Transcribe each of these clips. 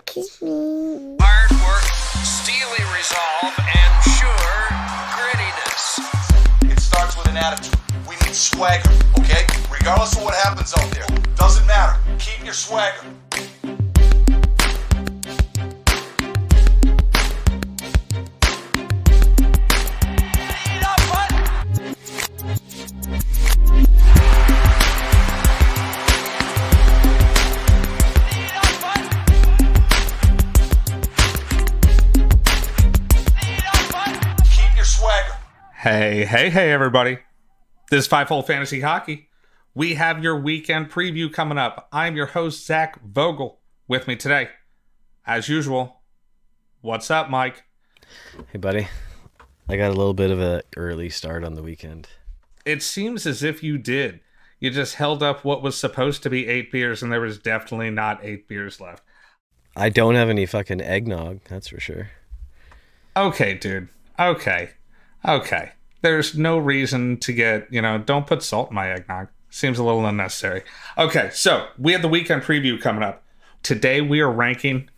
kiss me. Hard work, steely resolve, and sure grittiness. It starts with an attitude. We need swagger, okay? Regardless of what happens out there. Doesn't matter. Keep your swagger. Hey, everybody. This is Five-Hole Fantasy Hockey. We have your weekend preview coming up. I'm your host, Zach Vogel. With me today, as usual, what's up, Mike? Hey, buddy. I got a little bit of an early start on the weekend. It seems as if you did. You just held up what was supposed to be 8 beers, and there was definitely not 8 beers left. I don't have any fucking eggnog, that's for sure. Okay, dude. Okay. There's no reason to get, don't put salt in my eggnog. Seems a little unnecessary. Okay, so we have the weekend preview coming up. Today we are ranking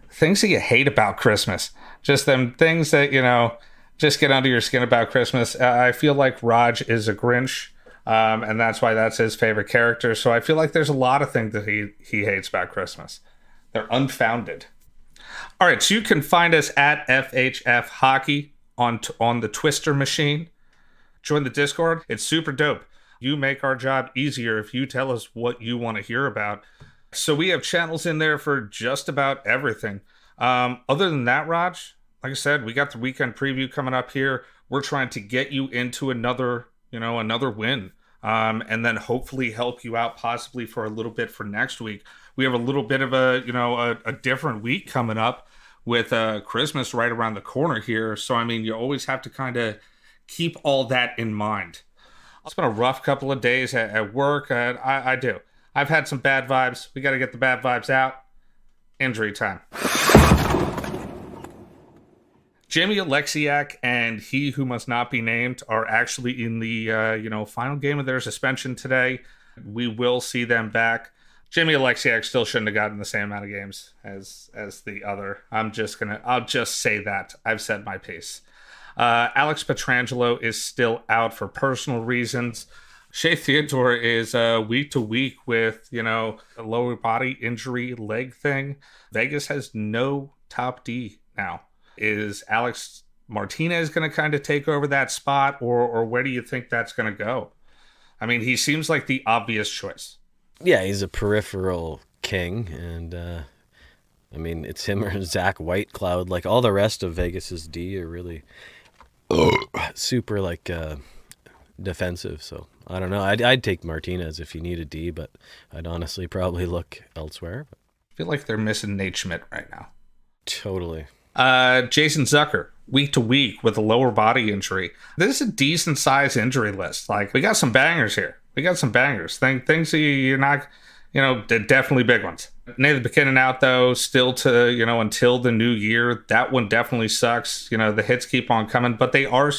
things that you hate about Christmas. Just them things that, just get under your skin about Christmas. I feel like Raj is a Grinch, and that's why that's his favorite character. So I feel like there's a lot of things that he hates about Christmas. They're unfounded. All right, so you can find us at FHF Hockey on the Twister machine. Join the Discord. It's super dope. You make our job easier if you tell us what you want to hear about. So we have channels in there for just about everything. Other than that, Raj, like I said, we got the weekend preview coming up here. We're trying to get you into another win. And then hopefully help you out possibly for a little bit for next week. We have a little bit of a different week coming up with Christmas right around the corner here. So, you always have to kind of keep all that in mind. It's been a rough couple of days at work. I do. I've had some bad vibes. We got to get the bad vibes out. Injury time. Jamie Alexiak and He Who Must Not Be Named are actually in the final game of their suspension today. We will see them back. Jamie Alexiak still shouldn't have gotten the same amount of games as the other. I'll just say that. I've said my piece. Alex Pietrangelo is still out for personal reasons. Shea Theodore is week to week with, a lower body injury leg thing. Vegas has no top D now. Is Alex Martinez going to kind of take over that spot, or where do you think that's going to go? He seems like the obvious choice. Yeah, he's a peripheral king, and it's him or Zach Whitecloud. Like all the rest of Vegas's D are really super defensive. So I don't know. I'd take Martinez if you need a D, but I'd honestly probably look elsewhere. I feel like they're missing Nate Schmidt right now. Totally. Jason Zucker, week to week with a lower body injury. This is a decent size injury list. Like, we got some bangers here. Things that you're not, definitely big ones. Nathan McKinnon out, though, still to, until the new year. That one definitely sucks. The hits keep on coming, but they are,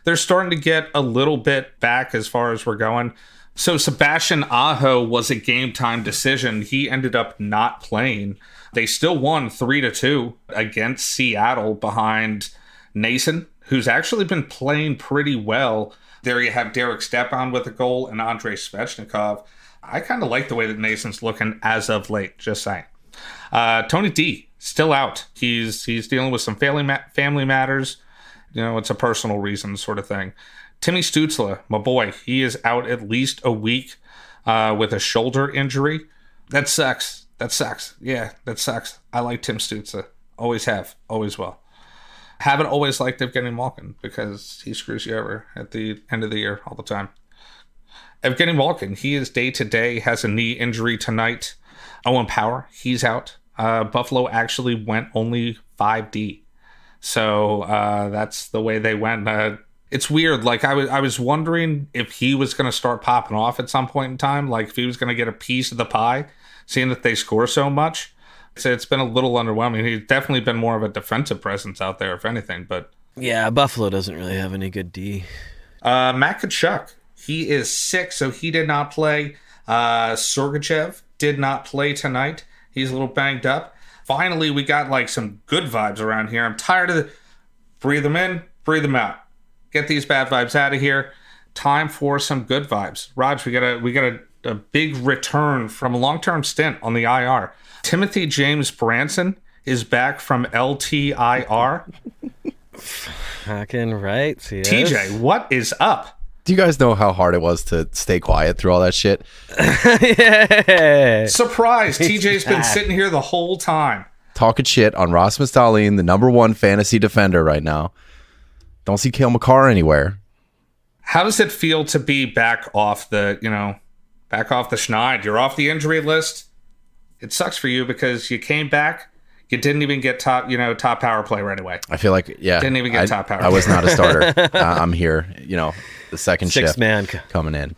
they're starting to get a little bit back as far as we're going. So Sebastian Aho was a game time decision. He ended up not playing. They still won 3-2 against Seattle behind Nason, who's actually been playing pretty well. There you have Derek Stepan with a goal and Andrei Svechnikov. I kind of like the way that Nason's looking as of late, just saying. Tony D, still out. He's dealing with some family matters. It's a personal reason sort of thing. Timmy Stützle, my boy, he is out at least a week with a shoulder injury. That sucks. Yeah, that sucks. I like Tim Stützle. Always have. Always will. Haven't always liked Evgeny Malkin because he screws you over at the end of the year all the time. Evgeny Malkin, he is day-to-day, has a knee injury tonight. Owen Power, he's out. Buffalo actually went only 5D. So that's the way they went. It's weird. Like, I was wondering if he was going to start popping off at some point in time. Like, if he was going to get a piece of the pie, seeing that they score so much. So it's been a little underwhelming. He's definitely been more of a defensive presence out there, if anything. But yeah, Buffalo doesn't really have any good D. Matt Tkachuk, he is sick, so he did not play. Sergachev did not play tonight. He's a little banged up. Finally, we got like some good vibes around here. I'm tired of breathe them in, breathe them out. Get these bad vibes out of here. Time for some good vibes. Raj, we got a big return from a long-term stint on the IR. Timothy James Branson is back from LTIR. Fucking right. Yes. TJ, what is up? Do you guys know how hard it was to stay quiet through all that shit? Yeah. Surprise! TJ's been sitting here the whole time. Talking shit on Rasmus Dahlin, the #1 fantasy defender right now. Don't see Cale Makar anywhere. How does it feel to be back off the schneid? You're off the injury list. It sucks for you because you came back. You didn't even get top power play right away. I feel like, Didn't even get top power. I was not a starter. I'm here, the second Sixth shift man coming in.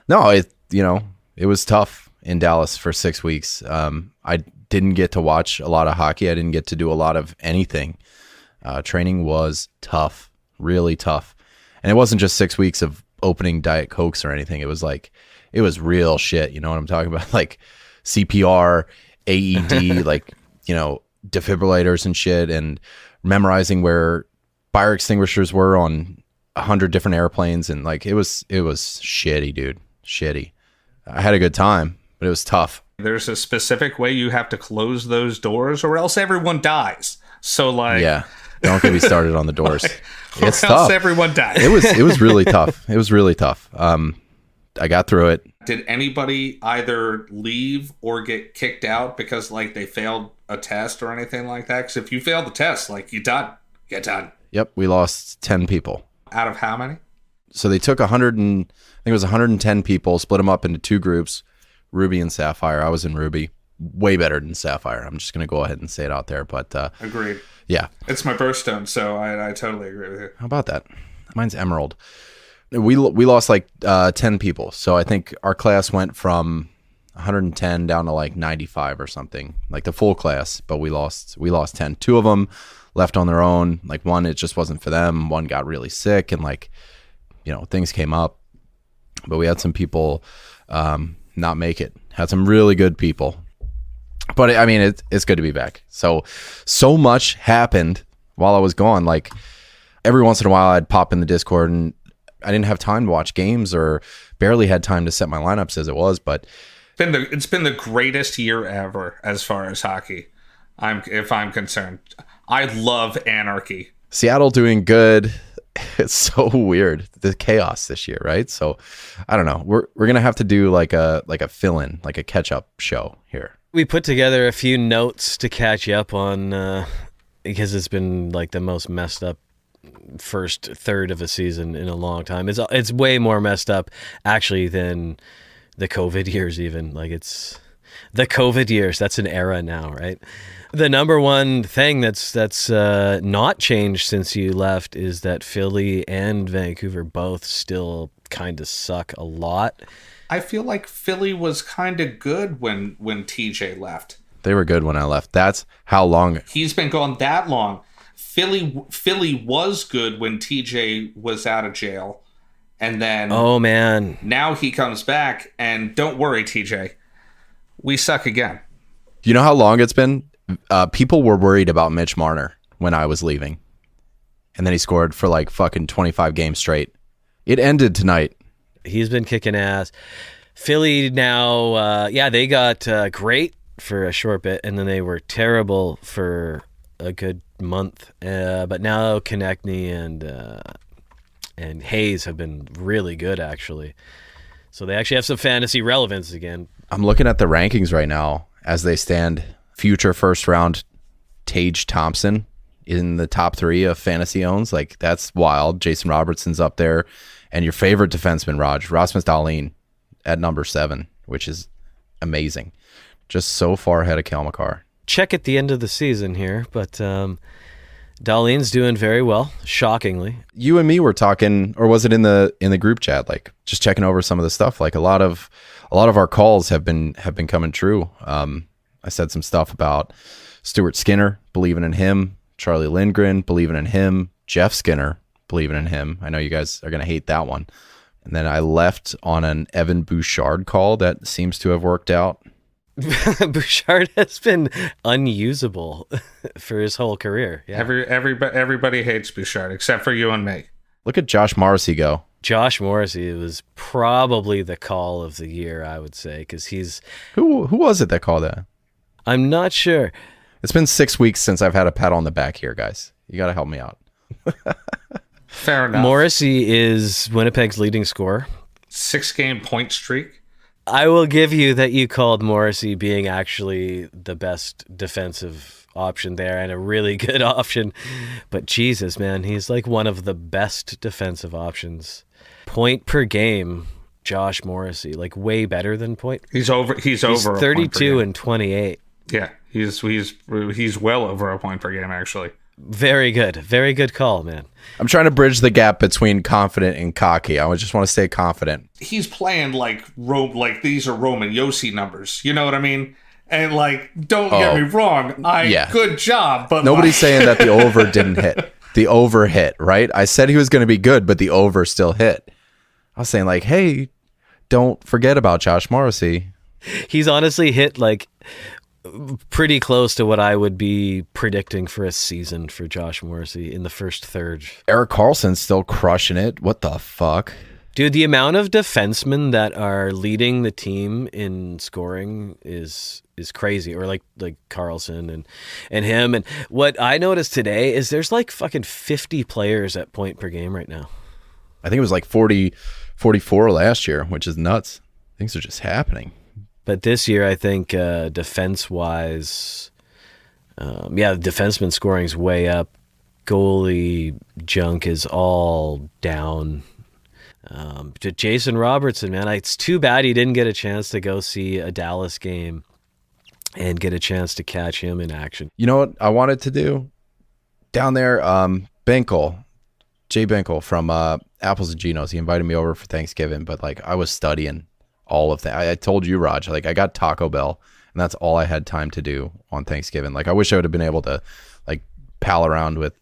No, it was tough in Dallas for 6 weeks. I didn't get to watch a lot of hockey. I didn't get to do a lot of anything. Training was tough, really tough. And it wasn't just 6 weeks of opening Diet Cokes or anything. It was real shit. You know what I'm talking about? Like CPR, AED, defibrillators and shit, and memorizing where fire extinguishers were on 100 different airplanes. And it was shitty, dude. Shitty. I had a good time, but it was tough. There's a specific way you have to close those doors or else everyone dies. So yeah, don't get me started on the doors. It's or tough. else everyone dies. It was really tough. It was really tough. I got through it. Did anybody either leave or get kicked out because they failed a test or anything like that? Because if you fail the test, you're done. Get done. Yep, we lost 10 people. Out of how many? So they took 110 people, split them up into 2 groups, Ruby and Sapphire. I was in Ruby. Way better than Sapphire. I'm just going to go ahead and say it out there. But agreed. Yeah. It's my birthstone, so I totally agree with you. How about that? Mine's Emerald. We lost 10 people. So I think our class went from 110 down to 95 or something, the full class, but we lost 10. 2 of them left on their own. One, it just wasn't for them. One got really sick and things came up, but we had some people not make it. Had some really good people, but I mean, it's good to be back. So much happened while I was gone. Every once in a while I'd pop in the Discord and I didn't have time to watch games or barely had time to set my lineups as it was, but it's been the greatest year ever as far as hockey. If I'm concerned. I love anarchy. Seattle doing good. It's so weird, the chaos this year, right? So I don't know. We're gonna have to do a fill-in, a catch-up show here. We put together a few notes to catch you up on because it's been the most messed up first third of a season in a long time. It's way more messed up actually than the COVID years even. It's the COVID years. That's an era now, right? The number one thing that's not changed since you left is that Philly and Vancouver both still kind of suck a lot. I feel like Philly was kind of good when TJ left. They were good when I left. That's how long. He's been gone that long. Philly was good when TJ was out of jail. And then oh man, now he comes back and don't worry, TJ. We suck again. You know how long it's been? People were worried about Mitch Marner when I was leaving. And then he scored for fucking 25 games straight. It ended tonight. He's been kicking ass. Philly now, they got great for a short bit, and then they were terrible for a good month. But now Konechny and Hayes have been really good, actually. So they actually have some fantasy relevance again. I'm looking at the rankings right now as they stand. Future first round Tage Thompson in the top 3 of fantasy owns. That's wild. Jason Robertson's up there. And your favorite defenseman, Rasmus Dahlin at number 7, which is amazing. Just so far ahead of Cale Makar. Check at the end of the season here, but Dahlin's doing very well, shockingly. You and me were talking, or was it in the group chat, just checking over some of the stuff. A lot of our calls have been coming true. I said some stuff about Stuart Skinner, believing in him, Charlie Lindgren, believing in him, Jeff Skinner, believing in him. I know you guys are going to hate that one. And then I left on an Evan Bouchard call that seems to have worked out. Bouchard has been unusable for his whole career. Yeah. Everybody hates Bouchard except for you and me. Look at Josh Morrissey go. Josh Morrissey was probably the call of the year, I would say, because he's... Who was it that called that? I'm not sure. It's been 6 weeks since I've had a pat on the back here, guys. You got to help me out. Fair enough. Morrissey is Winnipeg's leading scorer. 6-game point streak. I will give you that you called Morrissey being actually the best defensive option there and a really good option. But Jesus, man, he's like one of the best defensive options. Point per game, Josh Morrissey, like way better than point. He's over. He's over. 32 and 28. Yeah, he's well over a point per game actually. Very good call, man. I'm trying to bridge the gap between confident and cocky. I just want to stay confident. He's playing like these are Roman Yossi numbers. You know what I mean? And like, don't get me wrong. Good job, but nobody's saying that the over didn't hit. The over hit, right? I said he was going to be good, but the over still hit. I was saying like, hey, don't forget about Josh Morrissey. He's honestly hit like pretty close to what I would be predicting for a season for Josh Morrissey in the first third. Erik Karlsson's still crushing it. What the fuck? Dude, the amount of defensemen that are leading the team in scoring is crazy. Or like Karlsson and him. And what I noticed today is there's like fucking 50 players at point per game right now. I think it was like 40, 44 last year, which is nuts. Things are just happening. But this year, I think defense-wise, defenseman scoring is way up. Goalie junk is all down. To Jason Robertson, man, it's too bad he didn't get a chance to go see a Dallas game and get a chance to catch him in action. You know what I wanted to do? Down there, Benkel, Jay Benkel from Apples and Ginos, he invited me over for Thanksgiving, but like I was studying all of that. I told you, Raj, like I got Taco Bell and that's all I had time to do on Thanksgiving. Like I wish I would have been able to like pal around with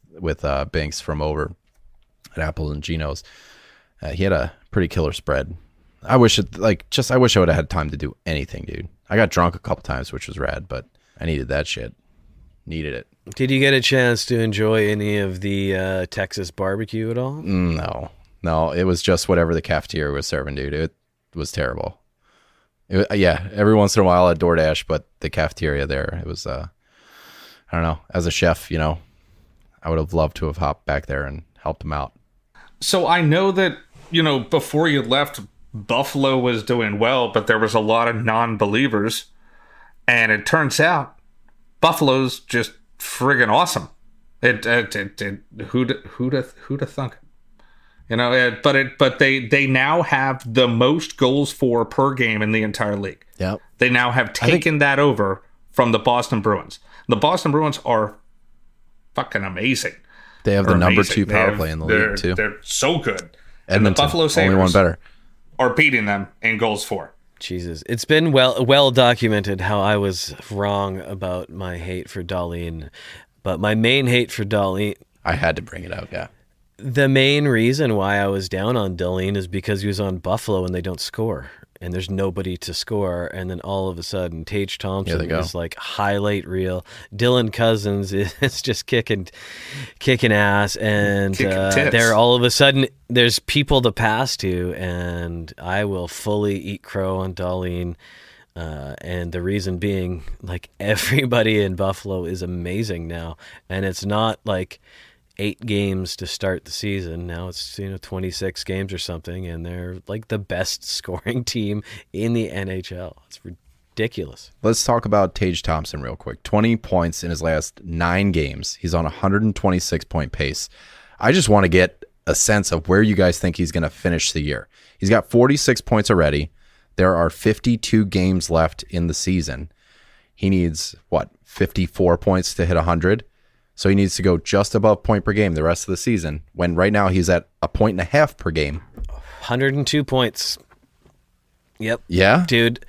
Banks from over at Apples and Ginos. He had a pretty killer spread. I wish I would have had time to do anything, dude. I got drunk a couple times, which was rad, but I needed that shit. Needed it. Did you get a chance to enjoy any of the Texas barbecue at all? No, it was just whatever the cafeteria was serving, dude. It was terrible. Every once in a while at DoorDash, but the cafeteria there, it was, I don't know. As a chef, you know, I would have loved to have hopped back there and helped him out. So I know that, you know, before you left, Buffalo was doing well, but there was a lot of non-believers. And it turns out Buffalo's just friggin' awesome. Who'da thunk? You know, but they now have the most goals for per game in the entire league. Yep. They now have taken that over from the Boston Bruins. The Boston Bruins are fucking amazing. They have the number 2 power play in the league too. They're so good. Edmonton, and the Buffalo Sabres only one better, are beating them in goals for. Jesus, it's been well documented how I was wrong about my hate for Dahlin, but my main hate for Dahlin, I had to bring it out. Yeah. The main reason why I was down on Dahlin is because he was on Buffalo and they don't score. And there's nobody to score. And then all of a sudden, Tage Thompson is like highlight reel. Dylan Cousins is just kicking ass. And there all of a sudden, there's people to pass to. And I will fully eat crow on Dahlin. And the reason being, like, everybody in Buffalo is amazing now. And it's not like 8 games to start the season. Now it's 26 games or something, and they're like the best scoring team in the NHL. It's ridiculous. Let's talk about Tage Thompson real quick. 20 points in his last 9 games. He's on a 126-point pace. I just want to get a sense of where you guys think he's going to finish the year. He's got 46 points already. There are 52 games left in the season. He needs, 54 points to hit 100? So he needs to go just above point per game the rest of the season, when right now he's at 1.5 points per game. 102 points. Yep. Yeah? Dude.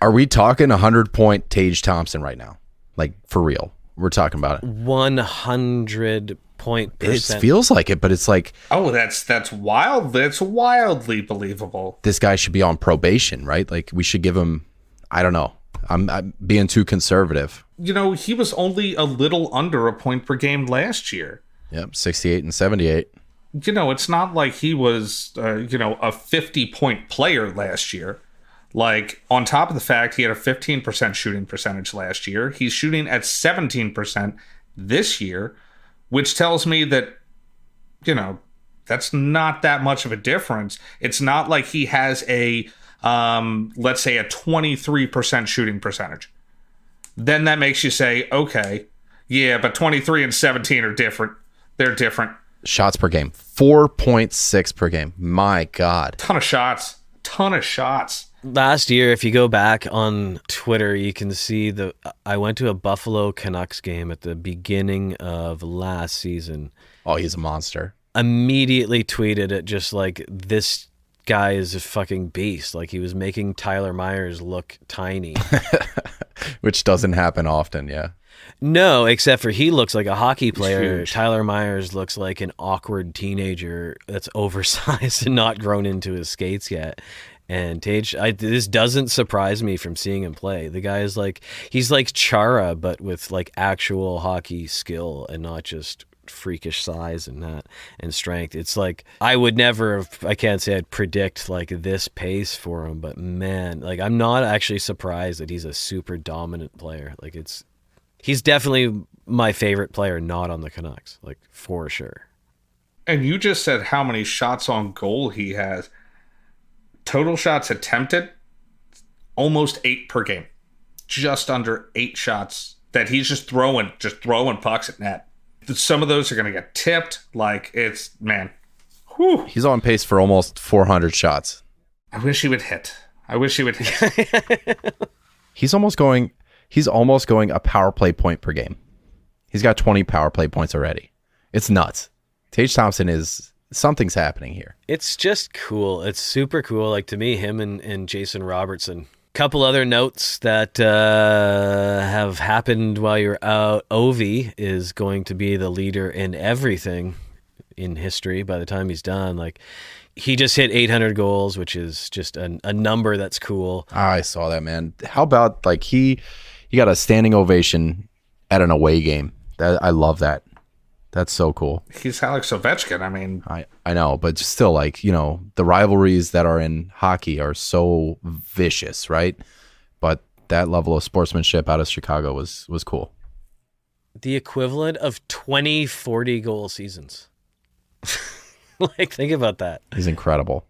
Are we talking 100-point Tage Thompson right now? Like, for real. We're talking about it. 100-point percent. It feels like it, but it's like... Oh, that's wild. That's wildly believable. This guy should be on probation, right? Like, we should give him... I don't know. I'm being too conservative. He was only a little under a point per game last year. Yep, 68 and 78. It's not like he was, a 50-point player last year. Like, on top of the fact he had a 15% shooting percentage last year, he's shooting at 17% this year, which tells me that, that's not that much of a difference. It's not like he has a, let's say, a 23% shooting percentage. Then that makes you say, okay, yeah, but 23 and 17 are different. They're different. Shots per game, 4.6 per game. My God. Ton of shots. Last year, if you go back on Twitter, you can see I went to a Buffalo Canucks game at the beginning of last season. Oh, he's a monster. Immediately tweeted it, just like, this guy is a fucking beast. Like, he was making Tyler Myers look tiny. Which doesn't happen often, yeah. No, except for he looks like a hockey player. Huge. Tyler Myers looks like an awkward teenager that's oversized and not grown into his skates yet. And Tage, this doesn't surprise me from seeing him play. The guy is like, he's like Chara, but with like actual hockey skill and not just freakish size and strength. It's like, I can't say I'd predict like this pace for him, but man, like, I'm not actually surprised that he's a super dominant player. Like, he's definitely my favorite player not on the Canucks, like, for sure. And you just said how many shots on goal he has. Total shots attempted, almost 8 per game. Just under 8 shots that he's just throwing pucks at net. Some of those are going to get tipped. Like, it's, man. Whew. He's on pace for almost 400 shots. I wish he would hit. He's almost going a power play point per game. He's got 20 power play points already. It's nuts. Tage Thompson something's happening here. It's just cool. It's super cool. Like, to me, him and Jason Robertson. Couple other notes that have happened while you're out. Ovi is going to be the leader in everything in history by the time he's done. Like, he just hit 800 goals, which is just a number that's cool. I saw that, man. How about, like, he got a standing ovation at an away game. I love that. That's so cool. He's Alex Ovechkin. I mean, I know, but just still, like, the rivalries that are in hockey are so vicious, right? But that level of sportsmanship out of Chicago was cool. The equivalent of 20 40-goal seasons. Like, think about that. He's incredible.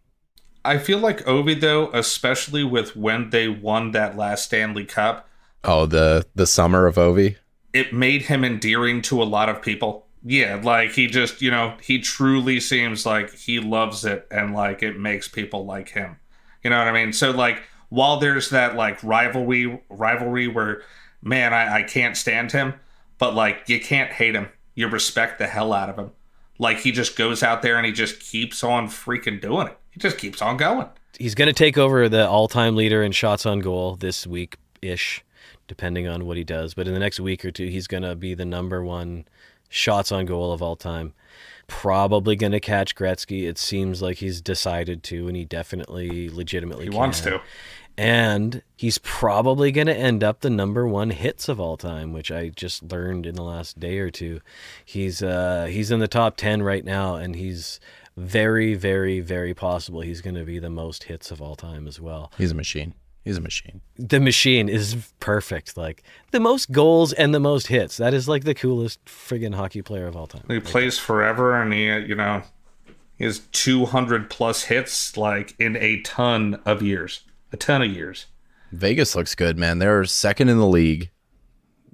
I feel like Ovi, though, especially with when they won that last Stanley Cup. Oh, the summer of Ovi? It made him endearing to a lot of people. Yeah, like, he just, he truly seems like he loves it and, like, it makes people like him. You know what I mean? So, like, while there's that, like, rivalry where, man, I can't stand him, but, like, you can't hate him. You respect the hell out of him. Like, he just goes out there and he just keeps on freaking doing it. He just keeps on going. He's going to take over the all-time leader in shots on goal this week-ish, depending on what he does. But in the next week or two, he's going to be the number one shots on goal of all time. Probably going to catch Gretzky. It seems like he's decided to, and he definitely legitimately wants to. And he's probably going to end up the number one hits of all time, which I just learned in the last day or two. He's in the top 10 right now, and he's very, very, very possible he's going to be the most hits of all time as well. He's a machine. The machine is perfect. Like, the most goals and the most hits. That is like the coolest friggin' hockey player of all time. He plays forever, and he has 200 plus hits, like, in a ton of years. Vegas looks good, man. They're second in the league.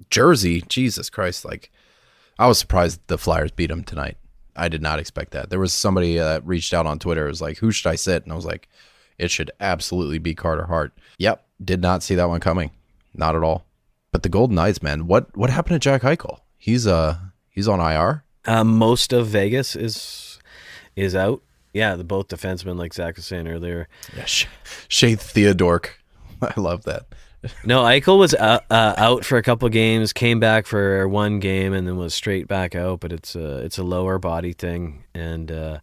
Jersey, Jesus Christ. Like, I was surprised the Flyers beat them tonight. I did not expect that. There was somebody that reached out on Twitter. It was like, who should I sit? And I was like, it should absolutely be Carter Hart. Yep. Did not see that one coming. Not at all. But the Golden Knights, man, what happened to Jack Eichel? He's on IR. Most of Vegas is out. Yeah, both defensemen, like Zach was saying earlier. Yeah, Shea Theodork. I love that. No, Eichel was out for a couple games, came back for one game, and then was straight back out. But it's a lower body thing, and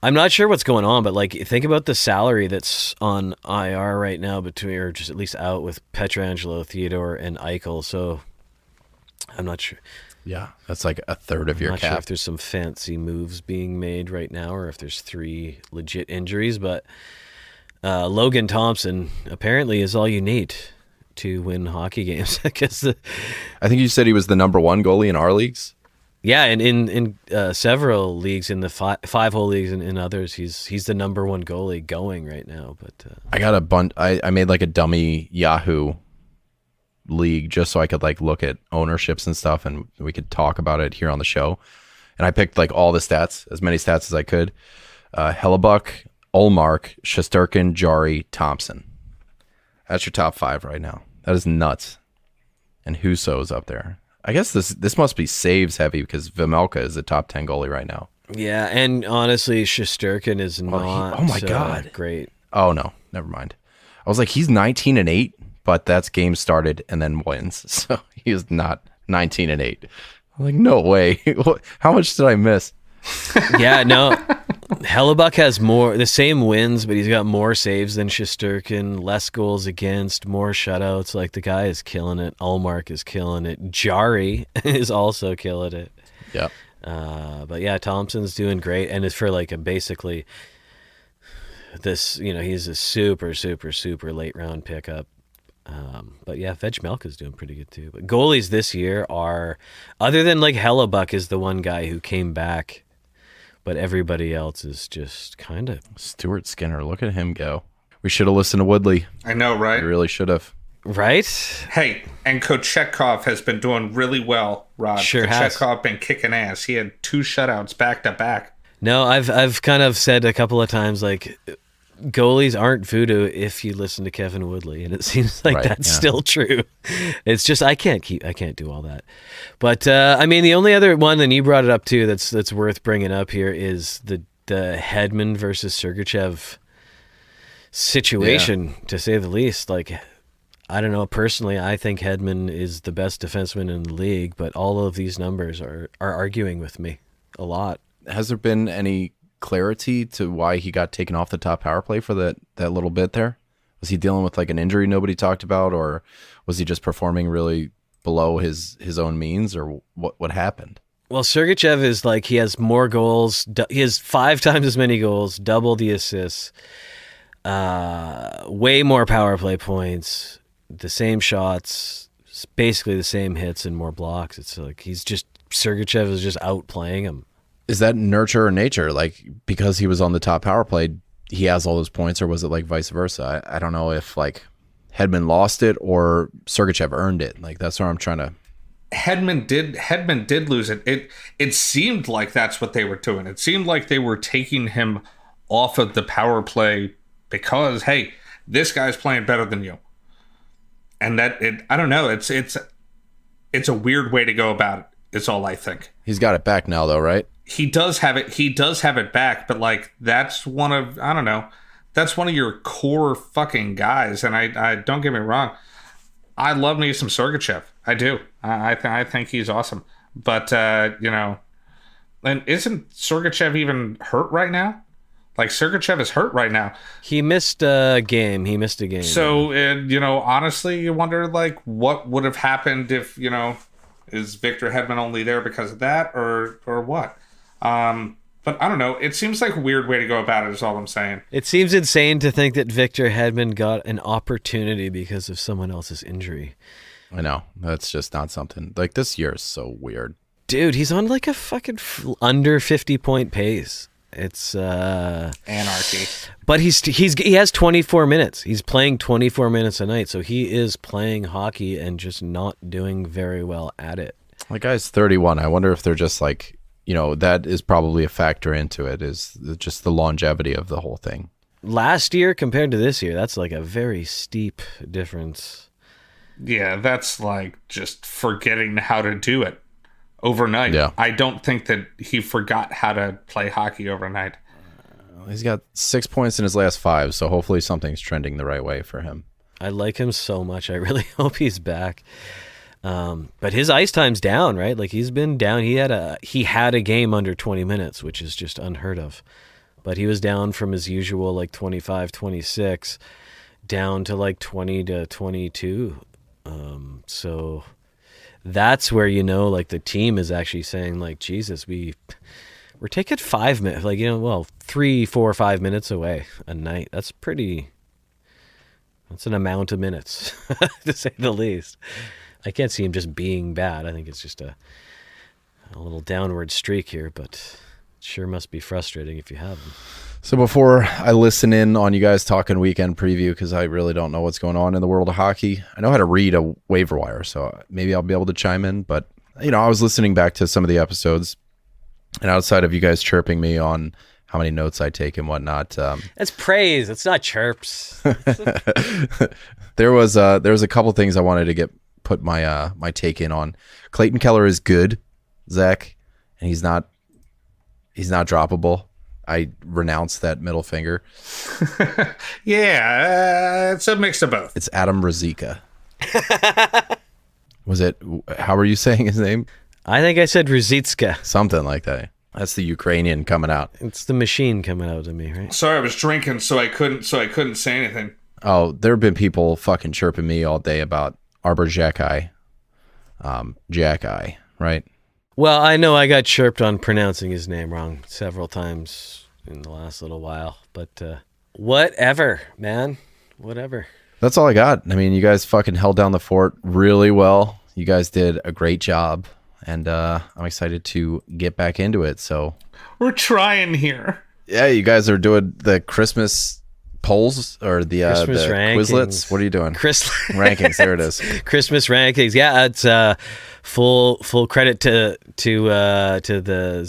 I'm not sure what's going on, but like think about the salary that's on IR right now between, or just at least out with Pietrangelo, Theodore, and Eichel. So I'm not sure. Yeah, that's like a third of your Not cap. sure if there's some fancy moves being made right now, or if there's 3 legit injuries. But Logan Thompson apparently is all you need to win hockey games. I guess. I think you said he was the number 1 goalie in our leagues. Yeah, and in several leagues, in the five-hole leagues and in others, he's the number 1 goalie going right now. But I got a bunch. I made like a dummy Yahoo league just so I could like look at ownerships and stuff, and we could talk about it here on the show. And I picked like all the stats, as many stats as I could. Hellebuck, Ullmark, Shesterkin, Jari, Thompson. That's your top 5 right now. That is nuts. And Husso's up there. I guess this must be saves heavy because Vejmelka is the top 10 goalie right now. yeah, and honestly, Shesterkin is not. Oh my God. Great. Oh no, never mind. I was like, he's 19-8, but that's game started and then wins. So he is not 19-8. I'm like, no way. How much did I miss? Yeah, no. Hellebuck has the same wins, but he's got more saves than Shesterkin, less goals against, more shutouts. Like, the guy is killing it. Ullmark is killing it. Jari is also killing it. Yeah. But yeah, Thompson's doing great, and it's for like basically this. He's a super, super, super late round pickup. But yeah, Vejmelka's doing pretty good too. But goalies this year are, other than like Hellebuck is the one guy who came back. But everybody else is just kind of... Stuart Skinner, look at him go. We should have listened to Woodley. I know, right? We really should have. Right? Hey, and Kochetkov has been doing really well, Rod. Sure has. Kochetkov been kicking ass. He had 2 shutouts back to back. No, I've kind of said a couple of times, like, goalies aren't voodoo if you listen to Kevin Woodley, and it seems like that's still true. It's just I can't do all that. But I mean, the only other one, and you brought it up too, that's worth bringing up here is the Hedman versus Sergachev situation, to say the least. Like, I don't know, personally, I think Hedman is the best defenseman in the league, but all of these numbers are arguing with me a lot. Has there been any clarity to why he got taken off the top power play for that little bit there? Was he dealing with like an injury nobody talked about, or was he just performing really below his own means, or what happened? Well, Sergachev is like, he has more goals. He has 5 times as many goals, double the assists, way more power play points, the same shots, basically the same hits and more blocks. It's like Sergachev is just outplaying him. Is that nurture or nature? Like, because he was on the top power play, he has all those points, or was it like vice versa? I don't know if like Hedman lost it or Sergachev earned it. Like, that's what I'm trying to... Hedman did lose it. It seemed like that's what they were doing. It seemed like they were taking him off of the power play because, hey, this guy's playing better than you. And I don't know. It's a weird way to go about it. It's all I think. He's got it back now, though, right? He does have it. He does have it back, but like, that's one of, I don't know, that's one of your core fucking guys. And I don't get me wrong, I love me some Sergachev. I do. I think he's awesome. But and isn't Sergachev even hurt right now? Like, Sergachev is hurt right now. He missed a game. So honestly, you wonder like what would have happened if is Victor Hedman only there because of that, or what? But I don't know. It seems like a weird way to go about it, is all I'm saying. It seems insane to think that Victor Hedman got an opportunity because of someone else's injury. I know. That's just not something. Like, this year is so weird. Dude, he's on like a fucking under 50-point pace. It's anarchy. But he has 24 minutes. He's playing 24 minutes a night, so he is playing hockey and just not doing very well at it. That guy's 31. I wonder if they're just like, that is probably a factor into it, is just the longevity of the whole thing. Last year compared to this year, that's like a very steep difference. Yeah, that's like just forgetting how to do it overnight. Yeah. I don't think that he forgot how to play hockey overnight. He's got 6 points in his last 5, so hopefully something's trending the right way for him. I like him so much. I really hope he's back. But his ice time's down, right? Like, he's been down. He had a game under 20 minutes, which is just unheard of. but he was down from his usual like 25, 26 down to like 20 to 22. So that's where, like the team is actually saying like, Jesus, we're taking 5 minutes, like, 3, 4, 5 minutes away a night. That's an amount of minutes to say the least. I can't see him just being bad. I think it's just a little downward streak here, but it sure must be frustrating if you have him. So before I listen in on you guys talking weekend preview, because I really don't know what's going on in the world of hockey, I know how to read a waiver wire, so maybe I'll be able to chime in. But, I was listening back to some of the episodes, and outside of you guys chirping me on how many notes I take and whatnot. That's praise. It's not chirps. There was a couple things I wanted to put my take in on. Clayton Keller is good, Zach, and he's not droppable. I renounce that middle finger. Yeah, it's a mix of both. It's Adam Ruzicka. Was it? How were you saying his name? I think I said Ruzicka. Something like that. That's the Ukrainian coming out. It's the machine coming out of me, right? Sorry, I was drinking, so I couldn't say anything. Oh, there have been people fucking chirping me all day about Arbor Jackeye. Jackeye, right? Well, I know I got chirped on pronouncing his name wrong several times in the last little while, but whatever, man. Whatever. That's all I got. I mean, you guys fucking held down the fort really well. You guys did a great job, and I'm excited to get back into it. So we're trying here. Yeah, you guys are doing the Christmas polls or the Quizlets. What are you doing? Rankings. There it is. Christmas rankings. Yeah, it's full credit to the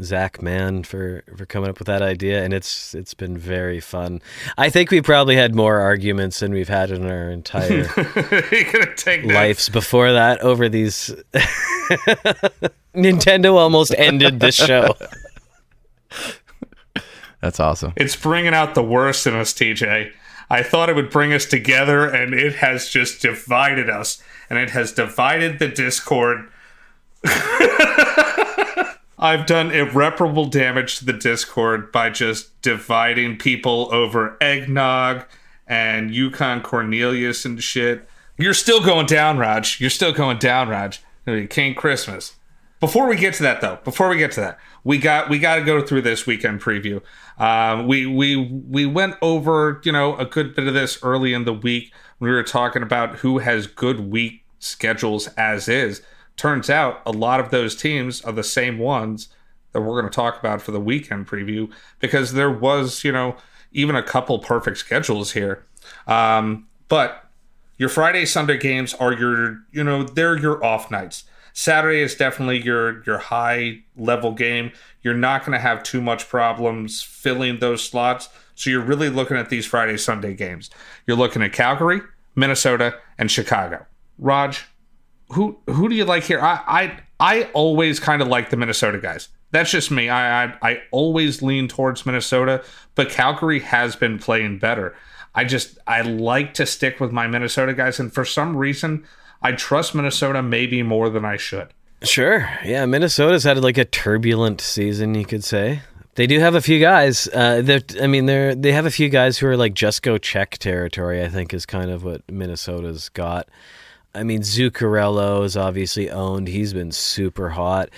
Zach man for coming up with that idea, and it's been very fun. I think we probably had more arguments than we've had in our entire lives before that over these. Nintendo almost ended this show. That's awesome. It's bringing out the worst in us, TJ. I thought it would bring us together, and it has just divided us. And it has divided the Discord. I've done irreparable damage to the Discord by just dividing people over eggnog and Yukon Cornelius and shit. You're still going down, Raj. You're still going down, Raj. King Christmas. Before we get to that, though, we got to go through this weekend preview. We went over, a good bit of this early in the week. We were talking about who has good week schedules as is. Turns out a lot of those teams are the same ones that we're going to talk about for the weekend preview, because there was, even a couple perfect schedules here. But your Friday, Sunday games are they're your off nights. Saturday is definitely your high level game. You're not going to have too much problems filling those slots. So you're really looking at these Friday, Sunday games. You're looking at Calgary, Minnesota, and Chicago. Raj, who do you like here? I always kind of like the Minnesota guys. That's just me. I always lean towards Minnesota, but Calgary has been playing better. I like to stick with my Minnesota guys, and for some reason, I trust Minnesota maybe more than I should. Sure. Yeah, Minnesota's had like a turbulent season, you could say. They do have a few guys. They have a few guys who are like just go check territory, I think, is kind of what Minnesota's got. I mean, Zuccarello is obviously owned. He's been super hot.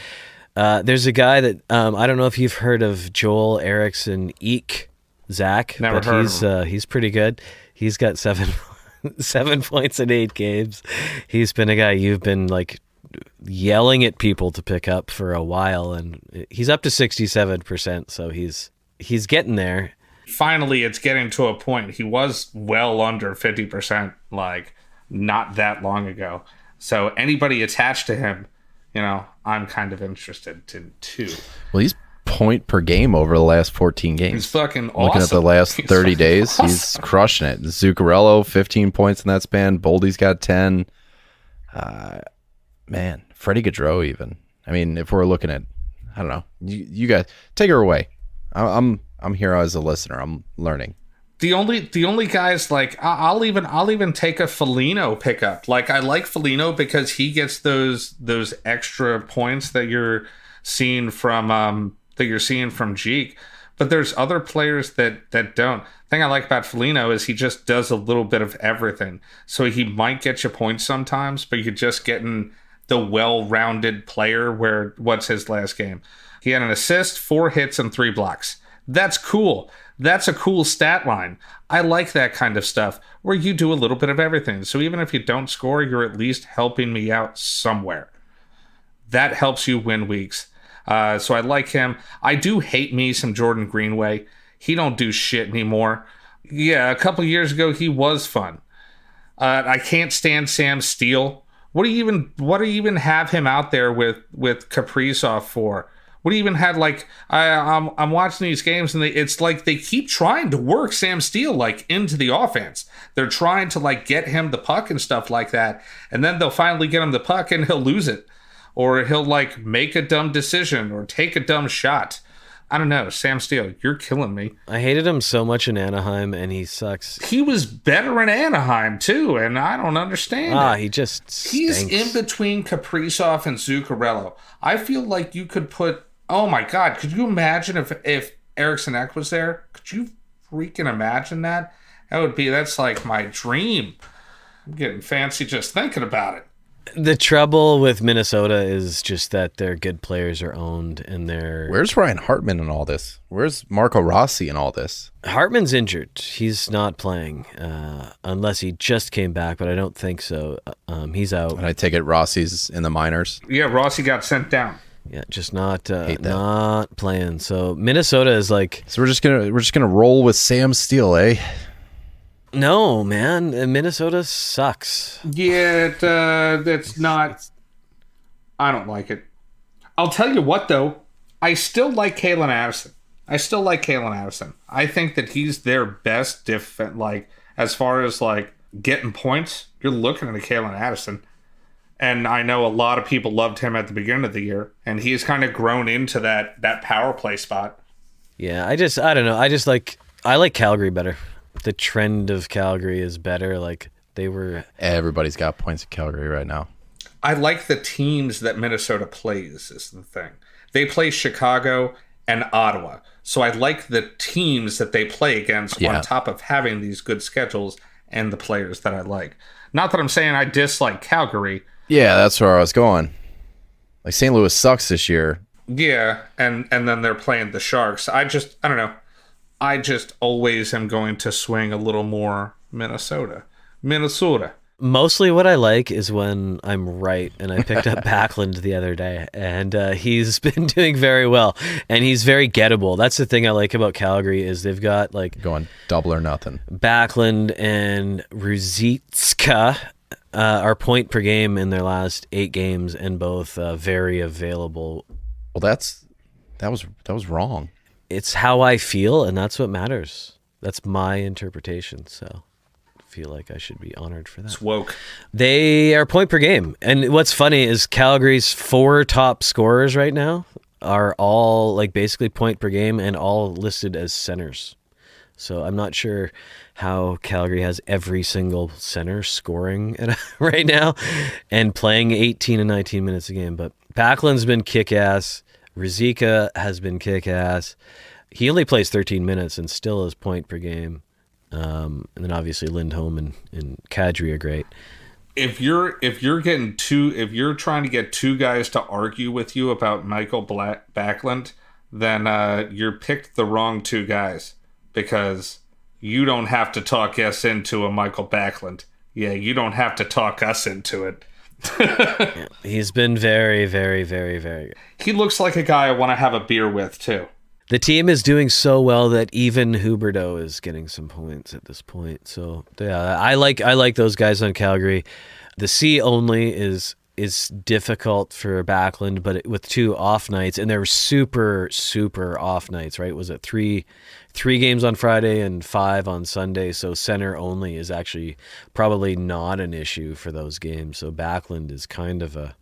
There's a guy that I don't know if you've heard of, Joel Eriksson Ek, Zach. Never heard of him. He's pretty good. He's got 7 points in 8 games. He's been a guy you've been like yelling at people to pick up for a while, and he's up to 67%. So he's getting there. Finally, it's getting to a point. He was well under 50%, like not that long ago. So anybody attached to him, I'm kind of interested to too. Well, he's point per game over the last 14 games. He's fucking awesome. Looking at the last 30 days, awesome. He's crushing it. Zuccarello, 15 points in that span. Boldy's got 10. Man, Freddie Gaudreau even. I mean, if we're looking at, I don't know, you guys take her away. I'm here as a listener. I'm learning. The only guys, like I'll even take a Foligno pickup. Like, I like Foligno because he gets those extra points that you're seeing from Jeek. But there's other players that don't. The thing I like about Foligno is he just does a little bit of everything. So he might get you points sometimes, but you're just getting the well-rounded player where, what's his last game? He had an assist, 4 hits, and 3 blocks. That's cool. That's a cool stat line. I like that kind of stuff where you do a little bit of everything. So even if you don't score, you're at least helping me out somewhere. That helps you win weeks. So I like him. I do hate me some Jordan Greenway. He don't do shit anymore. Yeah, a couple years ago he was fun. I can't stand Sam Steele. What do you even have him out there with Kaprizov for? What do you even have, like, I'm watching these games and it's like they keep trying to work Sam Steele like into the offense. They're trying to like get him the puck and stuff like that, and then they'll finally get him the puck and he'll lose it, or he'll like make a dumb decision or take a dumb shot. I don't know, Sam Steele, you're killing me. I hated him so much in Anaheim, and he sucks. He was better in Anaheim too, and I don't understand it. He just stinks. He's in between Kaprizov and Zuccarello. I feel like you could put. Oh my God! Could you imagine if Eriksson Ek was there? Could you freaking imagine that? That's like my dream. I'm getting fancy just thinking about it. The trouble with Minnesota is just that their good players are owned, and they're... Where's Ryan Hartman in all this? Where's Marco Rossi in all this? Hartman's injured. He's not playing, unless he just came back, but I don't think so. He's out. And I take it Rossi's in the minors. Yeah, Rossi got sent down. Yeah, just not playing. So Minnesota is like... So we're just gonna roll with Sam Steele, eh? No, man. Minnesota sucks. Yeah, that's not... I don't like it. I'll tell you what, though. I still like Kalen Addison. I think that he's their best as far as, like, getting points, you're looking at a Kalen Addison. And I know a lot of people loved him at the beginning of the year, and he's kind of grown into that power play spot. Yeah, I don't know. I like Calgary better. The trend of Calgary is better. Like they were. Everybody's got points at Calgary right now. I like the teams that Minnesota plays is the thing. They play Chicago and Ottawa. So I like the teams that they play against on top of having these good schedules and the players that I like. Not that I'm saying I dislike Calgary. Yeah, that's where I was going. Like St. Louis sucks this year. Yeah, and then they're playing the Sharks. I don't know. I just always am going to swing a little more Minnesota. Mostly what I like is when I'm right, and I picked up Backlund the other day, and he's been doing very well, and he's very gettable. That's the thing I like about Calgary is they've got like going double or nothing. Backlund and Ruzicka are point per game in their last 8 games, and both very available. Well, that was wrong. It's how I feel, and that's what matters. That's my interpretation. So I feel like I should be honored for that. It's woke. They are point per game, and what's funny is Calgary's 4 top scorers right now are all like basically point per game and all listed as centers. So I'm not sure how Calgary has every single center scoring right now and playing 18 and 19 minutes a game. But Backlund's been kick-ass. Ruzicka has been kick-ass. He only plays 13 minutes and still is point per game. And then obviously Lindholm and Kadri are great. If you're trying to get 2 guys to argue with you about Michael Backlund, then you picked the wrong 2 guys. Because you don't have to talk us into a Michael Backlund. Yeah, you don't have to talk us into it. Yeah, he's been very, very, very, very good. He looks like a guy I want to have a beer with, too. The team is doing so well that even Huberdeau is getting some points at this point. So, yeah, I like those guys on Calgary. The C only is difficult for Backlund, but with 2 off nights, and they're super, super off nights, right? Was it 3 games on Friday and 5 on Sunday? So center only is actually probably not an issue for those games. So Backlund is kind of a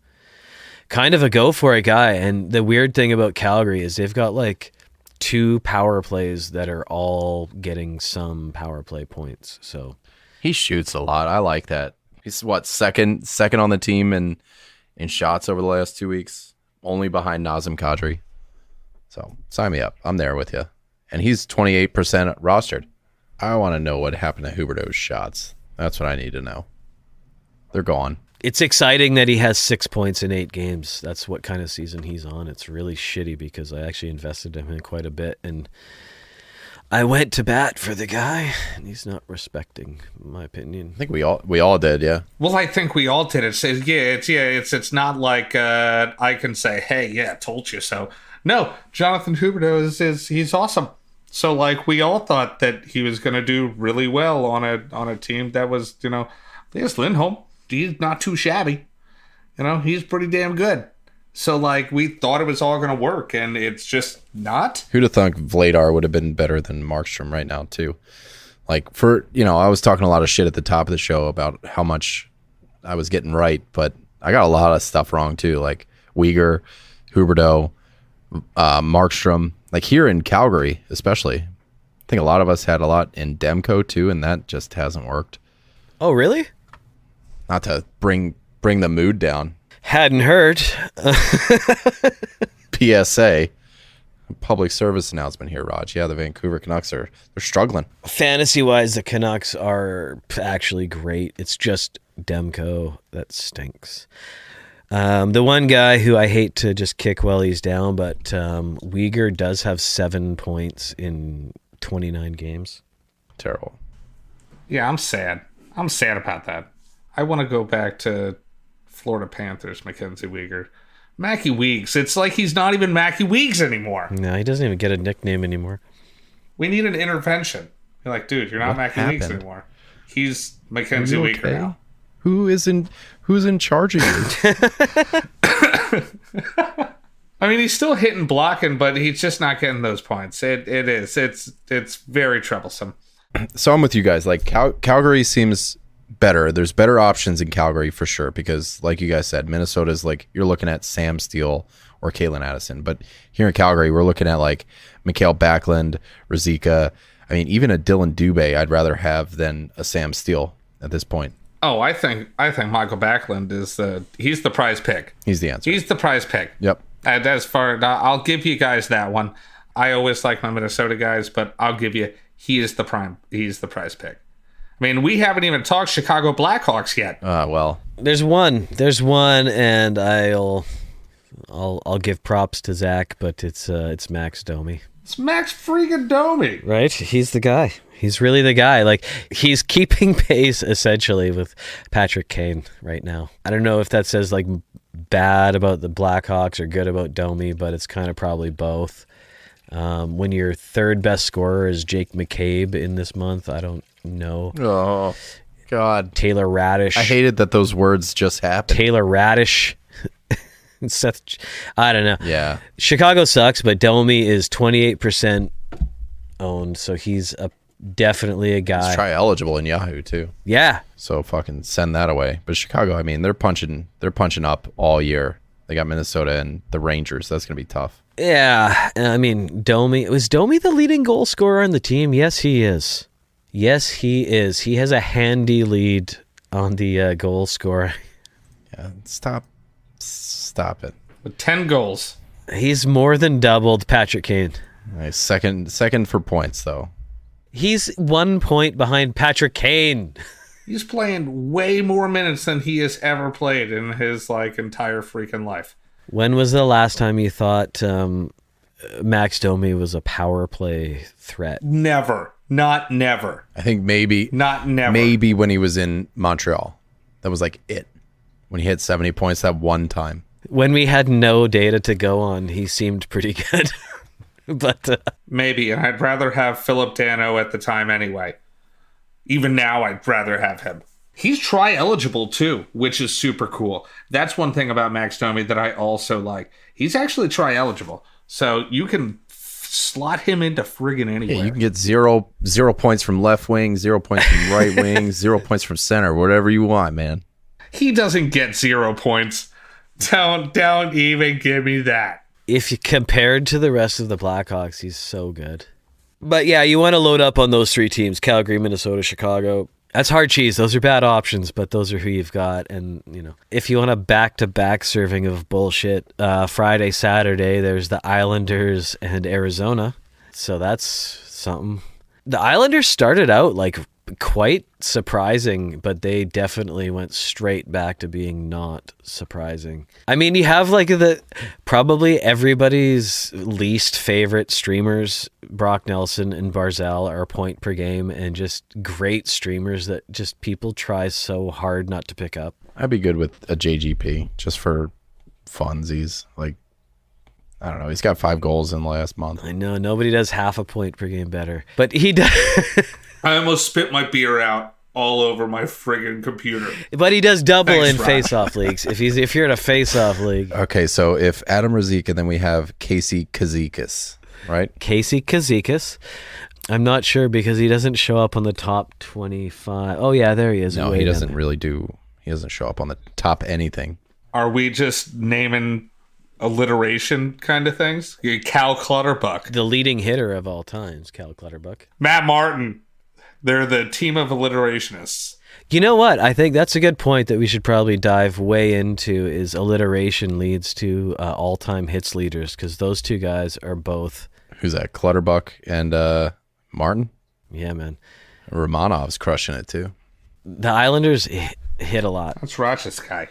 go for it guy. And the weird thing about Calgary is they've got like 2 power plays that are all getting some power play points. So he shoots a lot. I like that. He's second on the team in shots over the last 2 weeks, only behind Nazem Kadri. So sign me up. I'm there with you. and he's 28% rostered. I want to know what happened to Huberdeau's shots. That's what I need to know. They're gone. It's exciting that he has 6 points in 8 games. That's what kind of season he's on. It's really shitty because I actually invested him in quite a bit, and I went to bat for the guy, and he's not respecting my opinion. I think we all did, yeah. Well, I think we all did. It's not like I can say, hey, yeah, told you so. No, Jonathan Huberdeau he's awesome. So like we all thought that he was going to do really well on a team that was, there's Lindholm. He's not too shabby. He's pretty damn good. So like we thought it was all going to work, and it's just not. Who'd have thunk Vladar would have been better than Markstrom right now too? Like I was talking a lot of shit at the top of the show about how much I was getting right, but I got a lot of stuff wrong too. Like Weegar, Huberdeau, Markstrom. Like here in Calgary, especially, I think a lot of us had a lot in Demko too, and that just hasn't worked. Oh, really? Not to bring the mood down. Hadn't heard. PSA, public service announcement here, Raj. Yeah, the Vancouver Canucks they're struggling. Fantasy-wise, the Canucks are actually great. It's just Demko that stinks. The one guy who I hate to just kick while he's down, but Weegar does have 7 points in 29 games. Terrible. Yeah, I'm sad. I'm sad about that. I want to go back to Florida Panthers, Mackenzie Weegar. Mackie Weeks. It's like he's not even Mackie Weeks anymore. No, he doesn't even get a nickname anymore. We need an intervention. You're like, dude, you're not What Mackie Weeks happened? anymore. He's Mackenzie Weegar okay? now. Who's in charge of you? I mean, he's still hitting blocking, but he's just not getting those points. It's very troublesome. So I'm with you guys. Like Calgary seems better. There's better options in Calgary for sure, because like you guys said, Minnesota's like you're looking at Sam Steele or Kalen Addison, but here in Calgary we're looking at like Mikhail Backlund, Ruzicka. I mean, even a Dylan Dubé I'd rather have than a Sam Steele at this point. Oh, I think Michael Backlund he's the prize pick. He's the answer. He's the prize pick. Yep. As far I'll give you guys that one. I always like my Minnesota guys, but I'll give you he's the prize pick. I mean, we haven't even talked Chicago Blackhawks yet. Well, There's one, and I'll give props to Zach, but it's Max Domi. It's Max freaking Domi. Right? He's the guy. He's really the guy. Like, he's keeping pace essentially with Patrick Kane right now. I don't know if that says like bad about the Blackhawks or good about Domi, but it's kind of probably both. When your third best scorer is Jake McCabe in this month, I don't know. oh God, Taylor Radish. I hated that those words just happened. Taylor Radish. Seth, I don't know. Yeah. Chicago sucks, but Domi is 28% owned, so he's definitely a guy. It's try eligible in Yahoo too. Yeah. So fucking send that away. But Chicago, I mean, they're punching up all year. They got Minnesota and the Rangers. That's gonna be tough. Yeah. I mean, was Domi the leading goal scorer on the team? Yes, he is. Yes, he is. He has a handy lead on the goal scorer. Yeah. Stop it. With 10 goals. He's more than doubled Patrick Kane. Nice. Second for points though. He's 1 point behind Patrick Kane. He's playing way more minutes than he has ever played in his entire freaking life. When was the last time you thought Max Domi was a power play threat? Never. Not never. I think maybe Not never. Maybe when he was in Montreal. That was like it. When he hit 70 points that one time. When we had no data to go on, he seemed pretty good. But Maybe, and I'd rather have Philip Dano at the time anyway. Even now, I'd rather have him. He's tri-eligible too, which is super cool. That's one thing about Max Domi that I also like. He's actually tri-eligible, so you can slot him into friggin' anywhere. Yeah, you can get 0 points from left wing, 0 points from right wing, 0 points from center, whatever you want, man. He doesn't get 0 points. Don't even give me that. if you compared to the rest of the Blackhawks, he's so good. But yeah, you want to load up on those three teams: Calgary, Minnesota, Chicago. That's hard cheese. Those are bad options, but those are who you've got. And, you know, if you want a back-to-back serving of bullshit, Friday, Saturday, there's the Islanders and Arizona. So that's something. The Islanders started out like quite surprising, but they definitely went straight back to being not surprising. I mean, you have like probably everybody's least favorite streamers, Brock Nelson and Barzal, are point per game, and just great streamers that just people try so hard not to pick up. I'd be good with a JGP just for funsies. Like, I don't know. He's got 5 goals in the last month. I know nobody does half a point per game better, but he does. I almost spit my beer out all over my friggin' computer. But he does double Thanks, in Rod. face-off leagues. If you're in a face-off league, Okay, so if Adam Ruzicka, then we have Casey Kazikis, right? Casey Kazikis. I'm not sure because he doesn't show up on the top 25. Oh yeah, there he is. No, Way he down doesn't there. really do. He doesn't show up on the top anything. Are we just naming alliteration kind of things? Cal Clutterbuck, The leading hitter of all times, Cal Clutterbuck. Matt Martin. They're the team of alliterationists. You know what? I think that's a good point that we should probably dive way into. Is alliteration leads to all-time hits leaders, because those two guys are both. Who's that? Clutterbuck and Martin? Yeah, man. Romanov's crushing it too. The Islanders hit a lot. That's Roch's guy.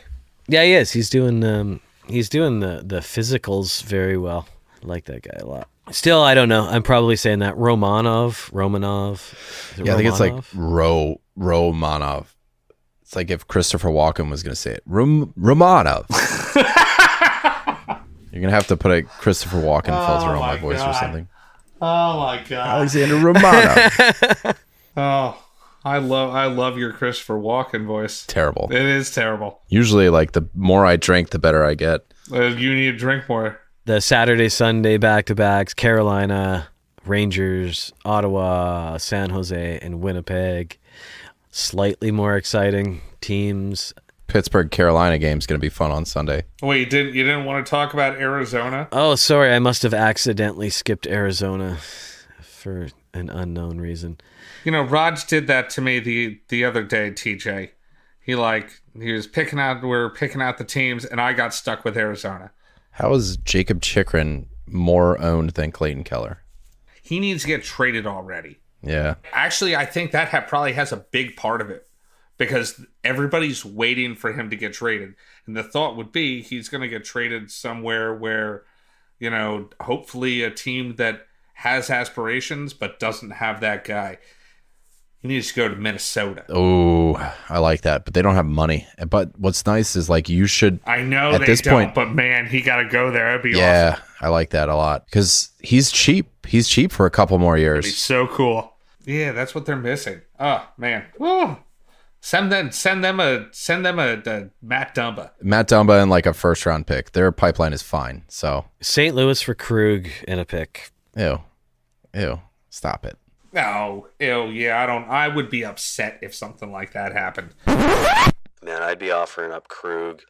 Yeah, he is. He's doing the physicals very well. I like that guy a lot. Still, I don't know. I'm probably saying that Romanov. Is it Yeah, I think it's like Romanov? Romanov. It's like if Christopher Walken was going to say it. Romanov. You're going to have to put a Christopher Walken filter on my voice or something. Oh my god. Alexander Romanov. Oh, I love your Christopher Walken voice. Terrible. It is terrible. Usually, like, the more I drink, the better I get. You need to drink more. The Saturday, Sunday back-to-backs, Carolina, Rangers, Ottawa, San Jose, and Winnipeg. Slightly more exciting teams. Pittsburgh Carolina game is going to be fun on Sunday. Wait, you didn't want to talk about Arizona? Oh, sorry, I must have accidentally skipped Arizona for an unknown reason. You know, Raj did that to me the other day, TJ. He was picking out the teams, and I got stuck with Arizona. How is Jacob Chikrin more owned than Clayton Keller? He needs to get traded already. Yeah. Actually, I think that probably has a big part of it, because everybody's waiting for him to get traded. And the thought would be he's going to get traded somewhere where, you know, hopefully a team that has aspirations but doesn't have that guy. He needs to go to Minnesota. Oh, I like that. But they don't have money. But what's nice is, like, you should... I know at they this don't, point, but man, he got to go there. That'd be awesome. yeah, I like that a lot. Because he's cheap. He's cheap for a couple more That'd be years. so cool. Yeah, that's what they're missing. Oh, man. Oh. Send them a Matt Dumba. Matt Dumba and, like, a first-round pick. Their pipeline is fine. So, St. Louis for Krug and a pick. ew. Stop it. No, yeah, I would be upset if something like that happened. Man, I'd be offering up Krug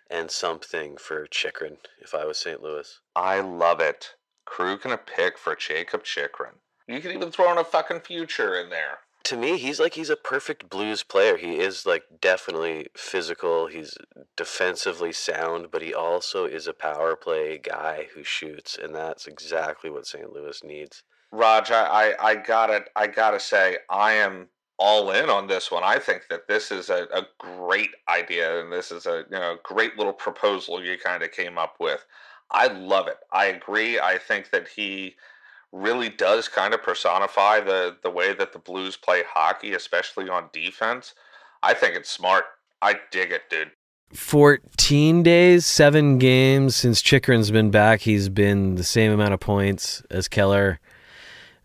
and something for Chikrin if I was St. Louis. I love it. Krug and a pick for Jacob Chikrin. You could even throw in a fucking future in there. To me, he's a perfect Blues player. He is like definitely physical. He's defensively sound, but he also is a power play guy who shoots, and that's exactly what St. Louis needs. Raj, I gotta say, I am all in on this one. I think that this is a great idea, and this is a great little proposal you kind of came up with. I love it. I agree. I think that he really does kind of personify the way that the Blues play hockey, especially on defense. I think it's smart. I dig it, dude. 14 days, 7 games since Chikrin's been back. He's been the same amount of points as Keller.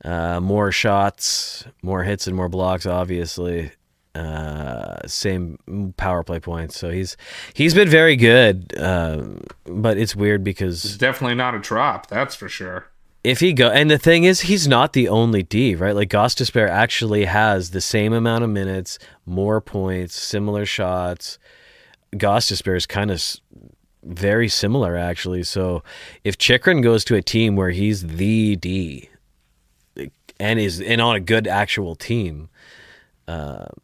More shots, more hits, and more blocks, obviously. Same power play points. So he's been very good. But it's weird because It's definitely not a drop, that's for sure. if he go, and the thing is, he's not the only D, right? Like Gostisbehere actually has the same amount of minutes, more points, similar shots. Gostisbehere is kind of very similar, actually. So if Chikrin goes to a team where he's the D and is on a good actual team,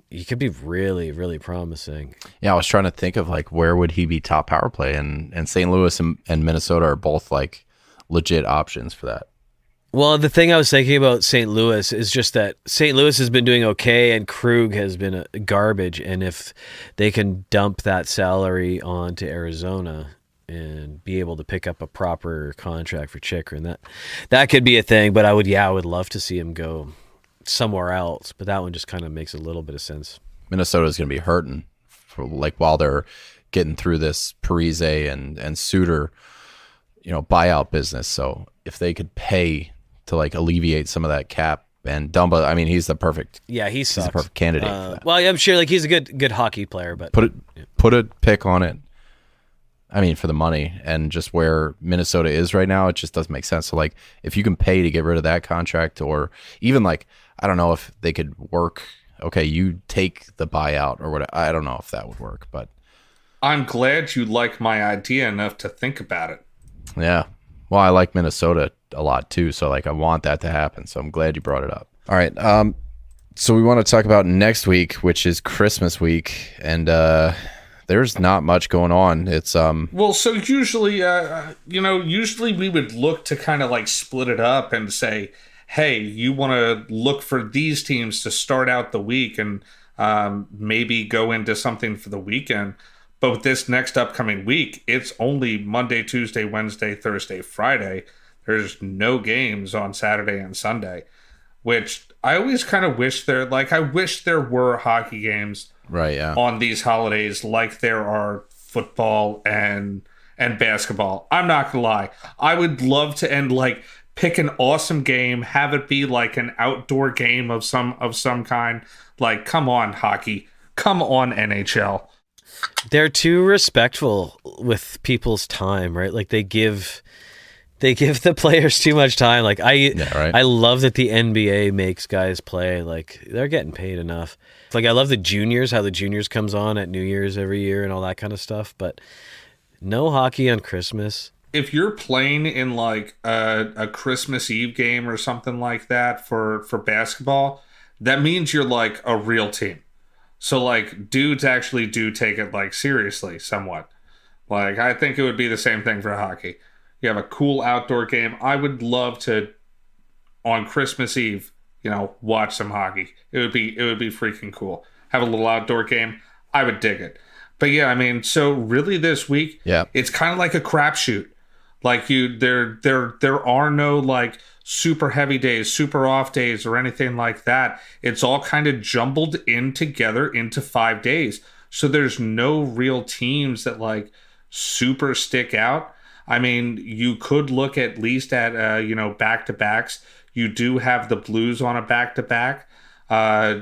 he could be really, really promising. Yeah, I was trying to think of, like, where would he be top power play, and St. Louis and Minnesota are both, like, legit options for that. Well, the thing I was thinking about St. Louis is just that St. Louis has been doing okay and Krug has been garbage. And if they can dump that salary onto Arizona and be able to pick up a proper contract for Chychrun, that could be a thing. But I would love to see him go somewhere else. But that one just kind of makes a little bit of sense. Minnesota's going to be hurting for, like, while they're getting through this Parise and Suter, buyout business. So if they could pay to like alleviate some of that cap, and Dumba, I mean, he's the perfect. Yeah, he's the perfect candidate. For that. Well, I'm sure like he's a good hockey player, but put a pick on it. I mean, for the money and just where Minnesota is right now, it just doesn't make sense. So like, if you can pay to get rid of that contract, or even like, I don't know if they could work. Okay, you take the buyout or what? I don't know if that would work, but I'm glad you like my idea enough to think about it. Yeah. Well, I like Minnesota a lot too, so like I want that to happen. So I'm glad you brought it up. All right. So we want to talk about next week, which is Christmas week, and there's not much going on. It's well, so usually usually we would look to kind of like split it up and say, hey, you want to look for these teams to start out the week and maybe go into something for the weekend. But with this next upcoming week, it's only Monday, Tuesday, Wednesday, Thursday, Friday. There's no games on Saturday and Sunday, which I always kind of wish I wish there were hockey games right, yeah, on these holidays like there are football and basketball. I'm not gonna lie. I would love to pick an awesome game, have it be like an outdoor game of some kind. Like, come on, hockey. Come on, NHL. They're too respectful with people's time, right? Like they give the players too much time. Like I love that the NBA makes guys play. Like they're getting paid enough. Like I love the juniors, how the juniors comes on at New Year's every year and all that kind of stuff. But no hockey on Christmas. If you're playing in like a Christmas Eve game or something like that for basketball, that means you're like a real team. So, like, dudes actually do take it, like, seriously, somewhat. Like, I think it would be the same thing for hockey. You have a cool outdoor game. I would love to, on Christmas Eve, watch some hockey. It would be freaking cool. Have a little outdoor game. I would dig it. But, yeah, I mean, so really this week, yeah, it's kind of like a crapshoot. Like, there are no, like, super heavy days, super off days, or anything like that. It's all kind of jumbled in together into 5 days. So there's no real teams that like super stick out. I mean, you could look at least at back-to-backs. You do have the Blues on a back-to-back.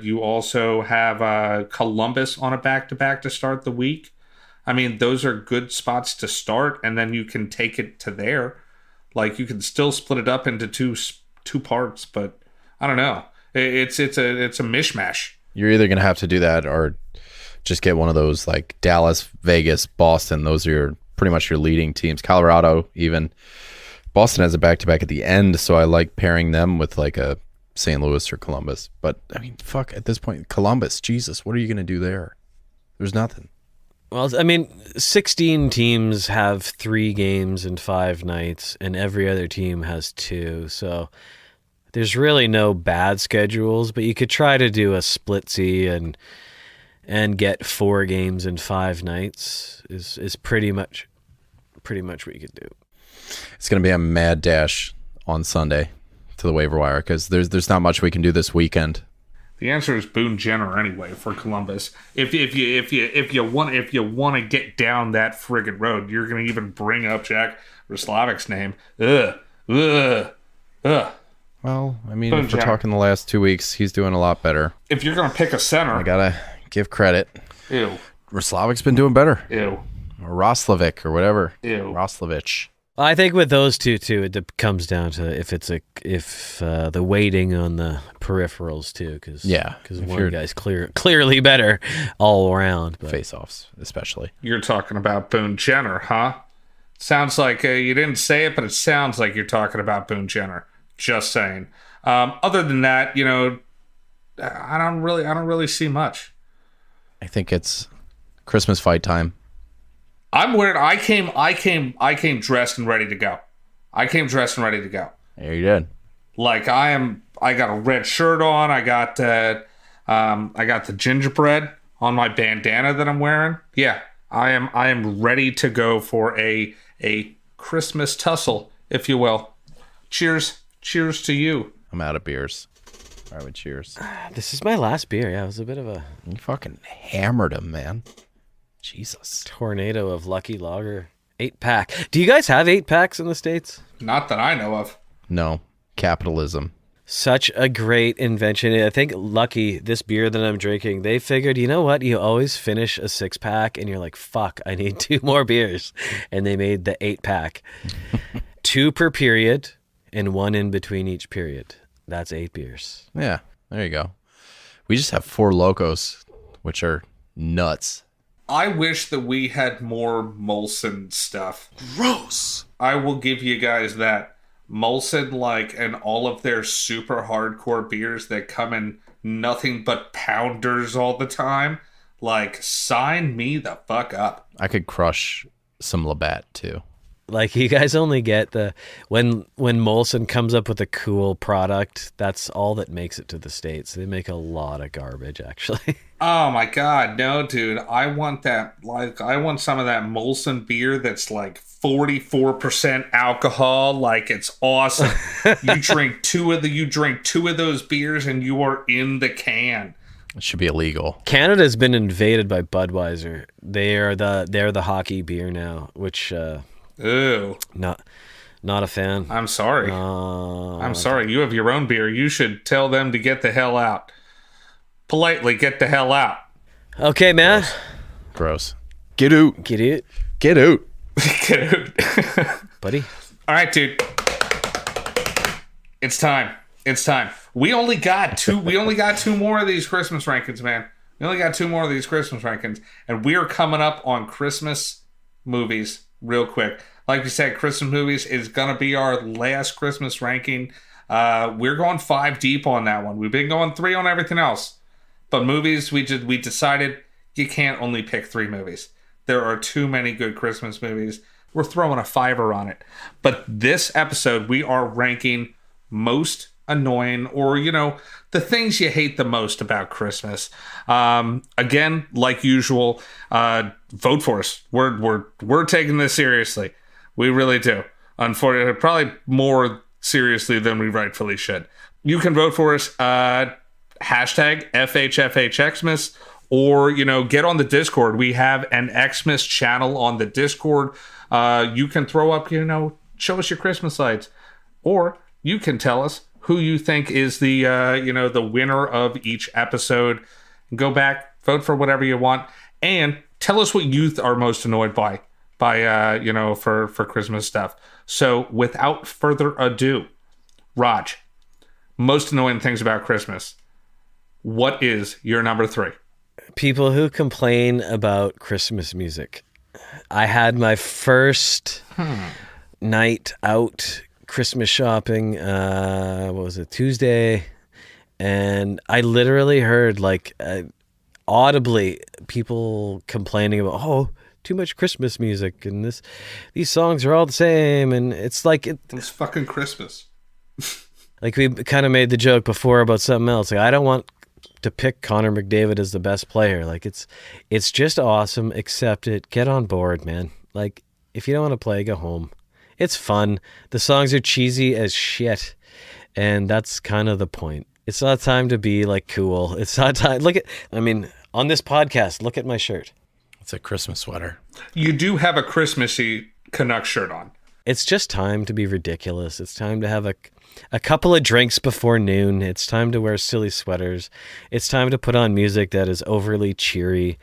You also have Columbus on a back-to-back to start the week. I mean, those are good spots to start, and then you can take it to there. Like, you can still split it up into two parts, but I don't know. It's a mishmash. You're either going to have to do that or just get one of those like Dallas, Vegas, Boston. Those are pretty much your leading teams. Colorado, even. Boston has a back-to-back at the end, so I like pairing them with like a St. Louis or Columbus. But, I mean, fuck, at this point, Columbus, Jesus, what are you going to do there? There's nothing. Well, I mean, 16 teams have 3 games and 5 nights, and every other team has 2. So there's really no bad schedules, but you could try to do a splitsy and get 4 games and 5 nights is pretty much what you could do. It's going to be a mad dash on Sunday to the waiver wire because there's not much we can do this weekend. The answer is Boone Jenner anyway for Columbus. If you want to get down that friggin' road, you're gonna even bring up Jack Roslovic's name. Ugh. Well, I mean, Boone if we're Jenner. talking the last 2 weeks, he's doing a lot better. If you're gonna pick a center, I gotta give credit. ew, Roslovic's been doing better. ew, Or Roslovic or whatever. ew. Roslovich. I think with those two too, it comes down to if the weighting on the peripherals too, because If one you're- guy's clearly better all around. But Face-offs, especially. You're talking about Boone Jenner, huh? Sounds like you didn't say it, but it sounds like you're talking about Boone Jenner. Just saying. Other than that, I don't really see much. I think it's Christmas fight time. I'm weird. I came dressed and ready to go. Yeah, you did. Like I got a red shirt on. I got the gingerbread on my bandana that I'm wearing. Yeah, I am ready to go for a Christmas tussle, if you will. Cheers to you. I'm out of beers. All right, with cheers. This is my last beer. Yeah, it was a bit of a You fucking hammered him, man. Jesus. tornado of Lucky Lager 8-pack. Do you guys have 8-packs in the States? Not that I know of. No. Capitalism. Such a great invention. I think Lucky, this beer that I'm drinking, they figured, you know what? You always finish a 6-pack and you're like, fuck, I need 2 more beers. And they made the 8-pack. 2 per period and 1 in between each period. That's 8 beers. Yeah, there you go. We just have 4 Locos, which are nuts. I wish that we had more Molson stuff. Gross. I will give you guys that. Molson, and all of their super hardcore beers that come in nothing but pounders all the time. Sign me the fuck up. I could crush some Labatt, too. You guys only get when Molson comes up with a cool product, that's all that makes it to the States. They make a lot of garbage, actually. Oh my god, no, dude. I want that. I want some of that Molson beer that's 44% alcohol. It's awesome. You drink two of those beers and you are in the can. It should be illegal. Canada's been invaded by Budweiser. They're the hockey beer now, which Ooh. not a fan. I'm sorry. I'm sorry. You have your own beer. You should tell them to get the hell out. Politely get the hell out. Okay, man. Gross. Get out. Get it, Get out. Get out. buddy. All right, dude. It's time. We only got 2 more of these Christmas rankings, man. We only got 2 more of these Christmas rankings. And we are coming up on Christmas movies real quick. Like we said, Christmas movies is going to be our last Christmas ranking. We're going 5 deep on that one. We've been going 3 on everything else. But movies, we decided you can't only pick 3 movies. There are too many good Christmas movies. We're throwing a 5-er on it. But this episode, we are ranking most annoying, or the things you hate the most about Christmas. Again, like usual, vote for us. We're taking this seriously. We really do. Unfortunately, probably more seriously than we rightfully should. You can vote for us. Hashtag FHFH or get on the Discord. We have an Xmas channel on the Discord. You can throw up, show us your Christmas lights, or you can tell us who you think is the the winner of each episode. Go back, vote for whatever you want, and tell us what you are most annoyed by for Christmas stuff. So without further ado, Raj, most annoying things about Christmas. What is your number 3? People who complain about Christmas music. I had my first night out Christmas shopping, what was it, Tuesday, and I literally heard audibly people complaining about, too much Christmas music, and these songs are all the same, and it's it's fucking Christmas. We kind of made the joke before about something else. I don't want to pick Connor McDavid as the best player. It's just awesome. Accept it. Get on board, man. If you don't want to play, go home. It's fun. The songs are cheesy as shit, and that's kind of the point. It's not time to be cool. It's not time. On this podcast, look at my shirt. It's a Christmas sweater. You do have a Christmassy Canuck shirt on. It's just time to be ridiculous. It's time to have a couple of drinks before noon. It's time to wear silly sweaters. It's time to put on music that is overly cheery.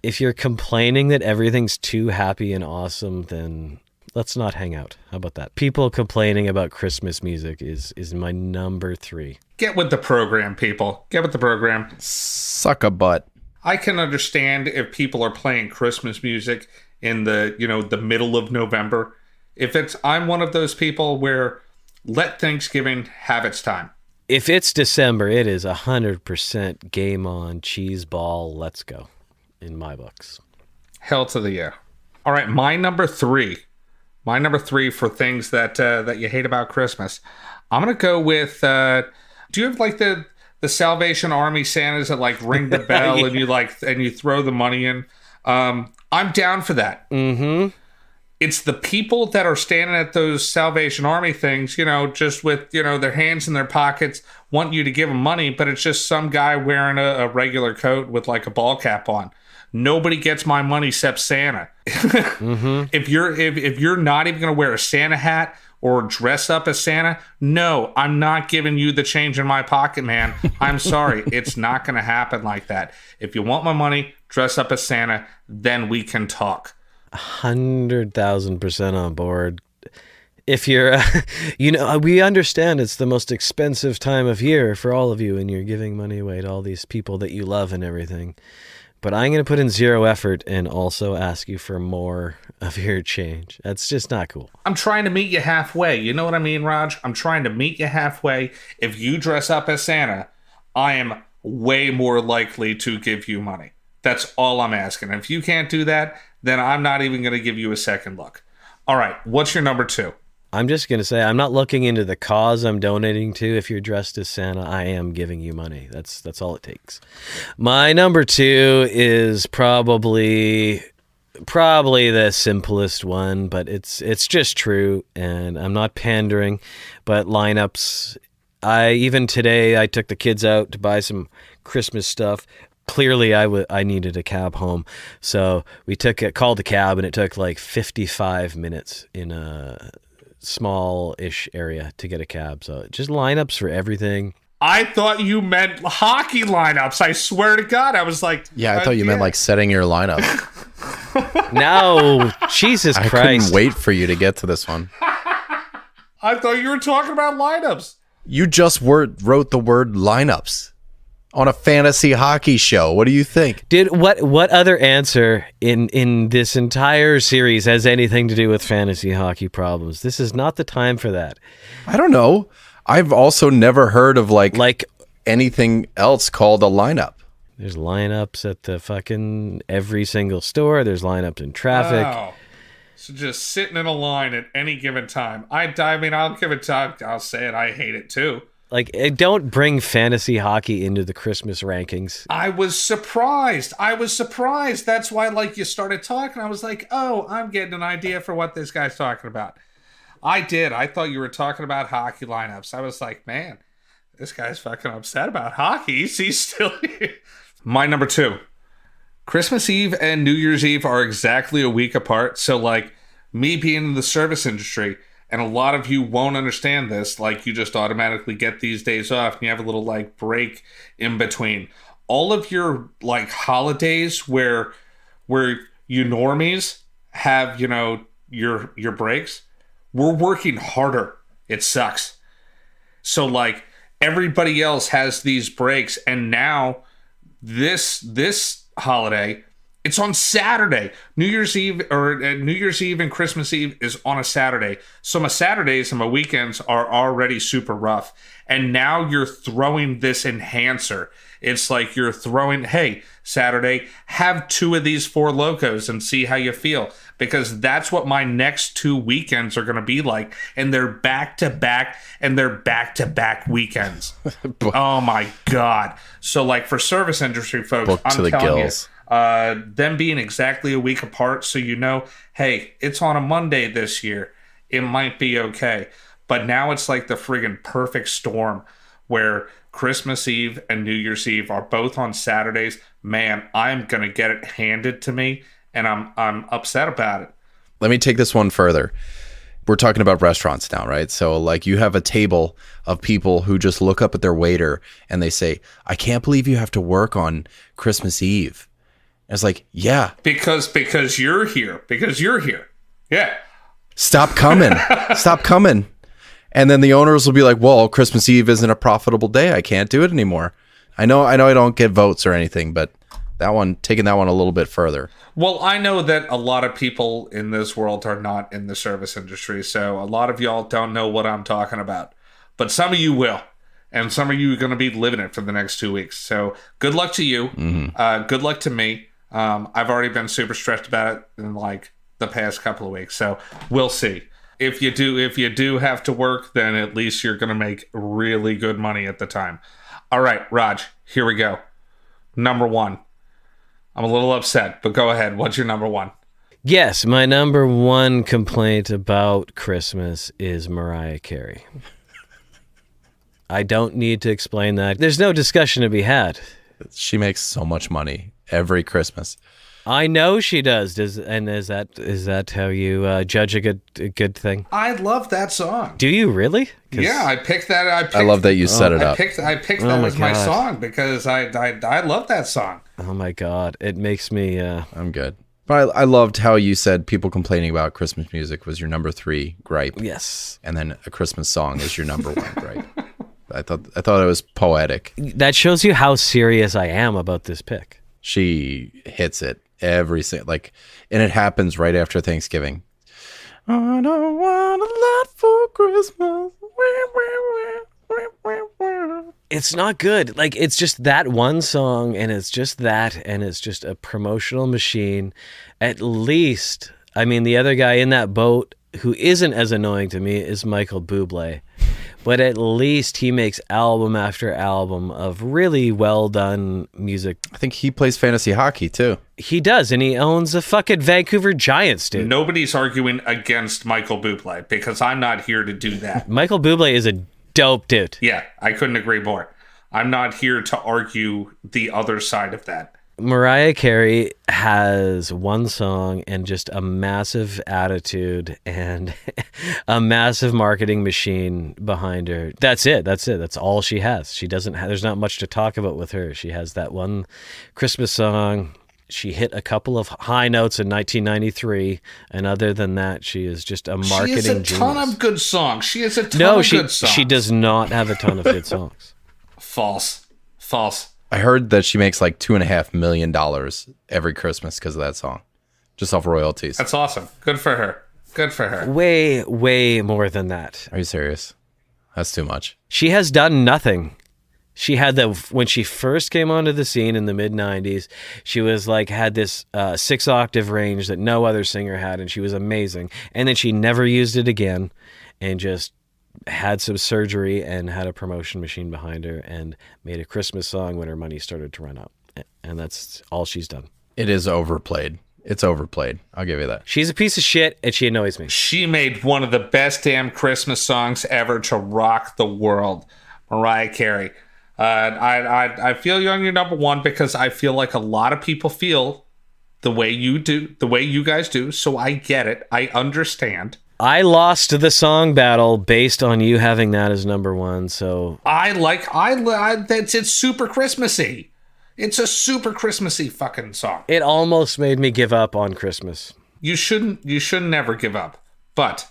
If you're complaining that everything's too happy and awesome, then let's not hang out. How about that? People complaining about Christmas music is my number 3. Get with the program, people. Get with the program. Suck a butt. I can understand if people are playing Christmas music in the middle of November. I'm one of those people where let Thanksgiving have its time. If it's December, it is 100% game on, cheese ball, let's go, in my books. Hell to the yeah. All right, my number 3. My number 3 for things that that you hate about Christmas. I'm gonna go with. Do you have like the Salvation Army Santas that like ring the bell Yeah. and you throw the money in? I'm down for that. Mm-hmm. It's the people that are standing at those Salvation Army things, just with, their hands in their pockets, want you to give them money, but it's just some guy wearing a regular coat with like a ball cap on. Nobody gets my money except Santa. Mm-hmm. If you're not even going to wear a Santa hat or dress up as Santa, no, I'm not giving you the change in my pocket, man. I'm sorry. It's not going to happen like that. If you want my money, dress up as Santa, then we can talk. 100,000% on board. If you're, we understand it's the most expensive time of year for all of you, and you're giving money away to all these people that you love and everything. But I'm going to put in zero effort and also ask you for more of your change. That's just not cool. I'm trying to meet you halfway. You know what I mean, Raj? I'm trying to meet you halfway. If you dress up as Santa, I am way more likely to give you money. That's all I'm asking. If you can't do that, then I'm not even going to give you a second look. All right, what's your number 2? I'm just going to say I'm not looking into the cause I'm donating to. If you're dressed as Santa, I am giving you money. That's all it takes. My number 2 is probably the simplest one, but it's just true, and I'm not pandering, but lineups. Even today I took the kids out to buy some Christmas stuff. Clearly, I needed a cab home, so we called a cab, and it took like 55 minutes in a small-ish area to get a cab. So just lineups for everything. I thought you meant hockey lineups. I swear to God, I was like, Yeah, I thought you meant like setting your lineup. No, Jesus I Christ! couldn't wait for you to get to this one. I thought you were talking about lineups. You just wrote the word lineups on a fantasy hockey show. What do you think? Dude, what other answer in this entire series has anything to do with fantasy hockey problems? This is not the time for that. I don't know. I've also never heard of like anything else called a lineup. There's lineups at the fucking every single store. There's lineups in traffic. Oh. So just sitting in a line at any given time. I mean, I'll give it time. I'll say it. I hate it too. Like, don't bring fantasy hockey into the Christmas rankings. I was surprised. That's why, like, you started talking. I was like, oh, I'm getting an idea for what this guy's talking about. I did. I thought you were talking about hockey lineups. I was like, man, this guy's fucking upset about hockey. He's still here. My number 2. Christmas Eve and New Year's Eve are exactly a week apart. So, like, me being in the service industry, and a lot of you won't understand this, like, you just automatically get these days off and you have a little like break in between. All of your like holidays where you normies have, your breaks, we're working harder. It sucks. So like everybody else has these breaks, and now this holiday, it's on Saturday. New Year's Eve and Christmas Eve is on a Saturday. So my Saturdays and my weekends are already super rough. And now you're throwing this enhancer. It's like you're throwing, hey, Saturday, have 2 of these 4 Locos and see how you feel. Because that's what my next 2 weekends are going to be like. And they're back-to-back, and they're back-to-back weekends. Oh, my God. So, like, for service industry folks, Book to I'm the telling gills. you, them being exactly a week apart, so hey, it's on a Monday this year. It might be okay. But now it's like the friggin' perfect storm where Christmas Eve and New Year's Eve are both on Saturdays. Man, I'm going to get it handed to me, and I'm upset about it. Let me take this one further. We're talking about restaurants now, right? So like you have a table of people who just look up at their waiter and they say, I can't believe you have to work on Christmas Eve. And it's like, yeah. Because you're here. Yeah. Stop coming. Stop coming. And then the owners will be like, well, Christmas Eve isn't a profitable day. I can't do it anymore. I know I don't get votes or anything, but taking that one a little bit further. Well, I know that a lot of people in this world are not in the service industry, so a lot of y'all don't know what I'm talking about. But some of you will, and some of you are going to be living it for the next 2 weeks. So good luck to you. Mm-hmm. Good luck to me. I've already been super stressed about it, and like the past couple of weeks. So we'll see. If you do have to work, then at least you're going to make really good money at the time. All right, Raj, here we go. Number one. I'm a little upset, but go ahead. What's your number one? Yes, my number one complaint about Christmas is Mariah Carey. I don't need to explain that. There's no discussion to be had. She makes so much money every Christmas. I know she does. Is that how you judge a good thing? I love that song. Do you really? Yeah, I picked that. I love that you set it up. I picked that as my song because I love that song. Oh my God, it makes me. I'm good. But I loved how you said people complaining about Christmas music was your number 3 gripe. Yes. And then a Christmas song is your number 1 gripe. I thought it was poetic. That shows you how serious I am about this pick. She hits it every single, and it happens right after Thanksgiving. I don't want a lot for Christmas. It's not good. It's just that one song, and it's just that, and it's just a promotional machine. At least, the other guy in that boat who isn't as annoying to me is Michael Bublé. But at least he makes album after album of really well done music. I think he plays fantasy hockey too. He does, and he owns the fucking Vancouver Giants, dude. Nobody's arguing against Michael Bublé because I'm not here to do that. Michael Bublé is a dope dude. Yeah, I couldn't agree more. I'm not here to argue the other side of that. Mariah Carey has one song and just a massive attitude and a massive marketing machine behind her. That's it. That's all she has. She doesn't have, there's not much to talk about with her. She has that one Christmas song. She hit a couple of high notes in 1993, and other than that, she is just a marketing genius. She has a ton of good songs. She has a ton of good songs. She does not have a ton of good songs. False. I heard that she makes like $2.5 million every Christmas because of that song, just off royalties. That's awesome. Good for her. Way, way more than that. Are you serious? That's too much. She has done nothing. She had when she first came onto the scene in the mid 90s, she was had this 6-octave range that no other singer had, and she was amazing. And then she never used it again, and just had some surgery and had a promotion machine behind her and made a Christmas song when her money started to run out. And that's all she's done. It is overplayed. It's overplayed. I'll give you that. She's a piece of shit, and she annoys me. She made one of the best damn Christmas songs ever to rock the world. Mariah Carey. I feel you're on your number one because I feel like a lot of people feel the way you do, the way you guys do. So I get it. I understand. I lost the song battle based on you having that as number one. So it's super Christmassy. It's a super Christmassy fucking song. It almost made me give up on Christmas. You shouldn't never give up. But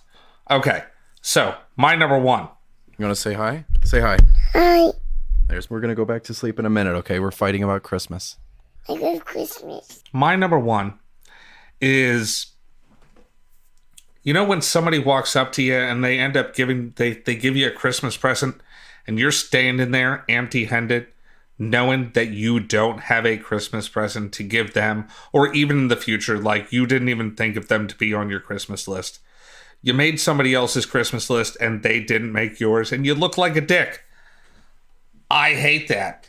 okay. So my number one. You want to say hi? Say hi. Hi. We're going to go back to sleep in a minute, okay? We're fighting about Christmas. I love Christmas. My number one is, when somebody walks up to you and they end up they give you a Christmas present and you're standing there empty-handed, knowing that you don't have a Christmas present to give them, or even in the future, you didn't even think of them to be on your Christmas list. You made somebody else's Christmas list and they didn't make yours, and you look like a dick. I hate that.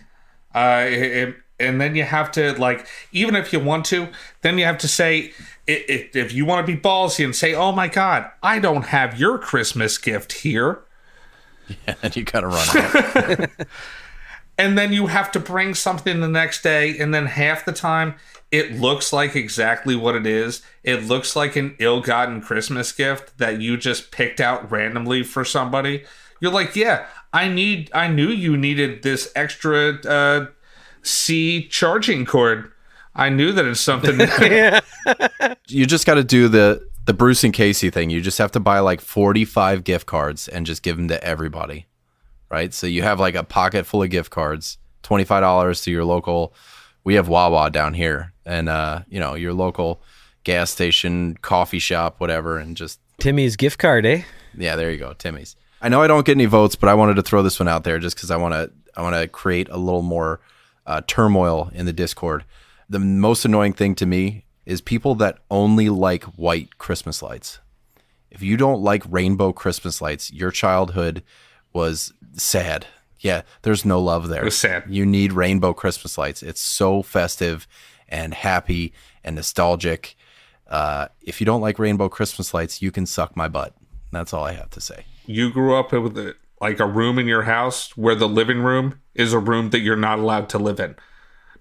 And then you have to, even if you want to, then you have to say, if you want to be ballsy and say, oh my God, I don't have your Christmas gift here. Yeah, and you gotta run out. And then you have to bring something the next day, and then half the time, it looks like exactly what it is. It looks like an ill-gotten Christmas gift that you just picked out randomly for somebody. You're like, yeah, I knew you needed this extra C charging cord. I knew that it's something. You just got to do the Bruce and Casey thing. You just have to buy 45 gift cards and just give them to everybody, right? So you have a pocket full of gift cards, $25 to your local. We have Wawa down here, and your local gas station, coffee shop, whatever, and just Timmy's gift card, eh? Yeah, there you go, Timmy's. I know I don't get any votes, but I wanted to throw this one out there just because I want to create a little more turmoil in the Discord. The most annoying thing to me is people that only like white Christmas lights. If you don't like rainbow Christmas lights, your childhood was sad. Yeah, there's no love there. It was sad. You need rainbow Christmas lights. It's so festive and happy and nostalgic. If you don't like rainbow Christmas lights, you can suck my butt. That's all I have to say. You grew up with a room in your house where the living room is a room that you're not allowed to live in.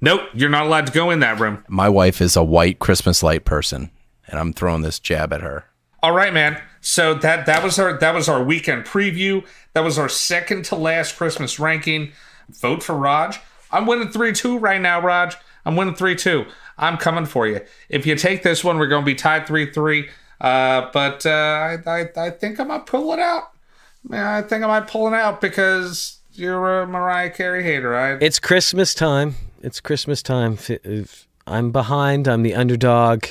Nope, you're not allowed to go in that room. My wife is a white Christmas light person, and I'm throwing this jab at her. All right, man. So that was our weekend preview. That was our second to last Christmas ranking. Vote for Raj. I'm winning 3-2 right now, Raj. I'm winning 3-2. I'm coming for you. If you take this one, we're going to be tied 3-3. But I think I might pull it out. I think I might pull it out because you're a Mariah Carey hater, right? It's Christmas time. It's Christmas time. I'm behind. I'm the underdog.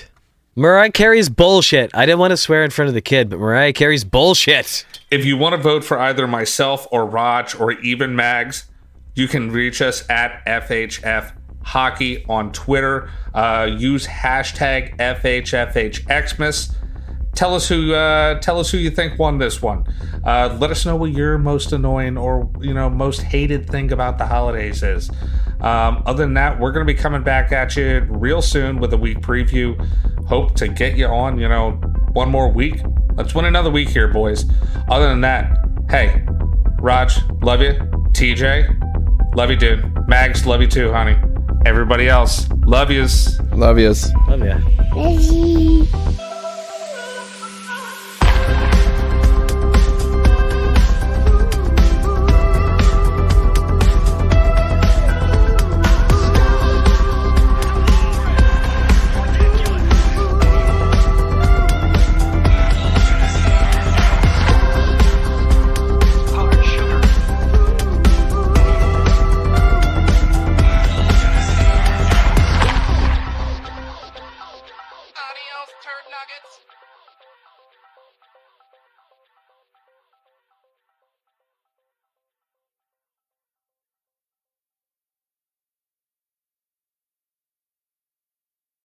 Mariah Carey's bullshit. I didn't want to swear in front of the kid, but Mariah Carey's bullshit. If you want to vote for either myself or Raj or even Mags, you can reach us at FHF Hockey on Twitter. Use hashtag FHFHXmas. Tell us who you think won this one. Let us know what your most annoying or most hated thing about the holidays is. Other than that, we're going to be coming back at you real soon with a week preview. Hope to get you on, one more week. Let's win another week here, boys. Other than that, hey, Raj, love you. TJ, love you, dude. Mags, love you too, honey. Everybody else, love yous. Love yous. Love ya. Reggie.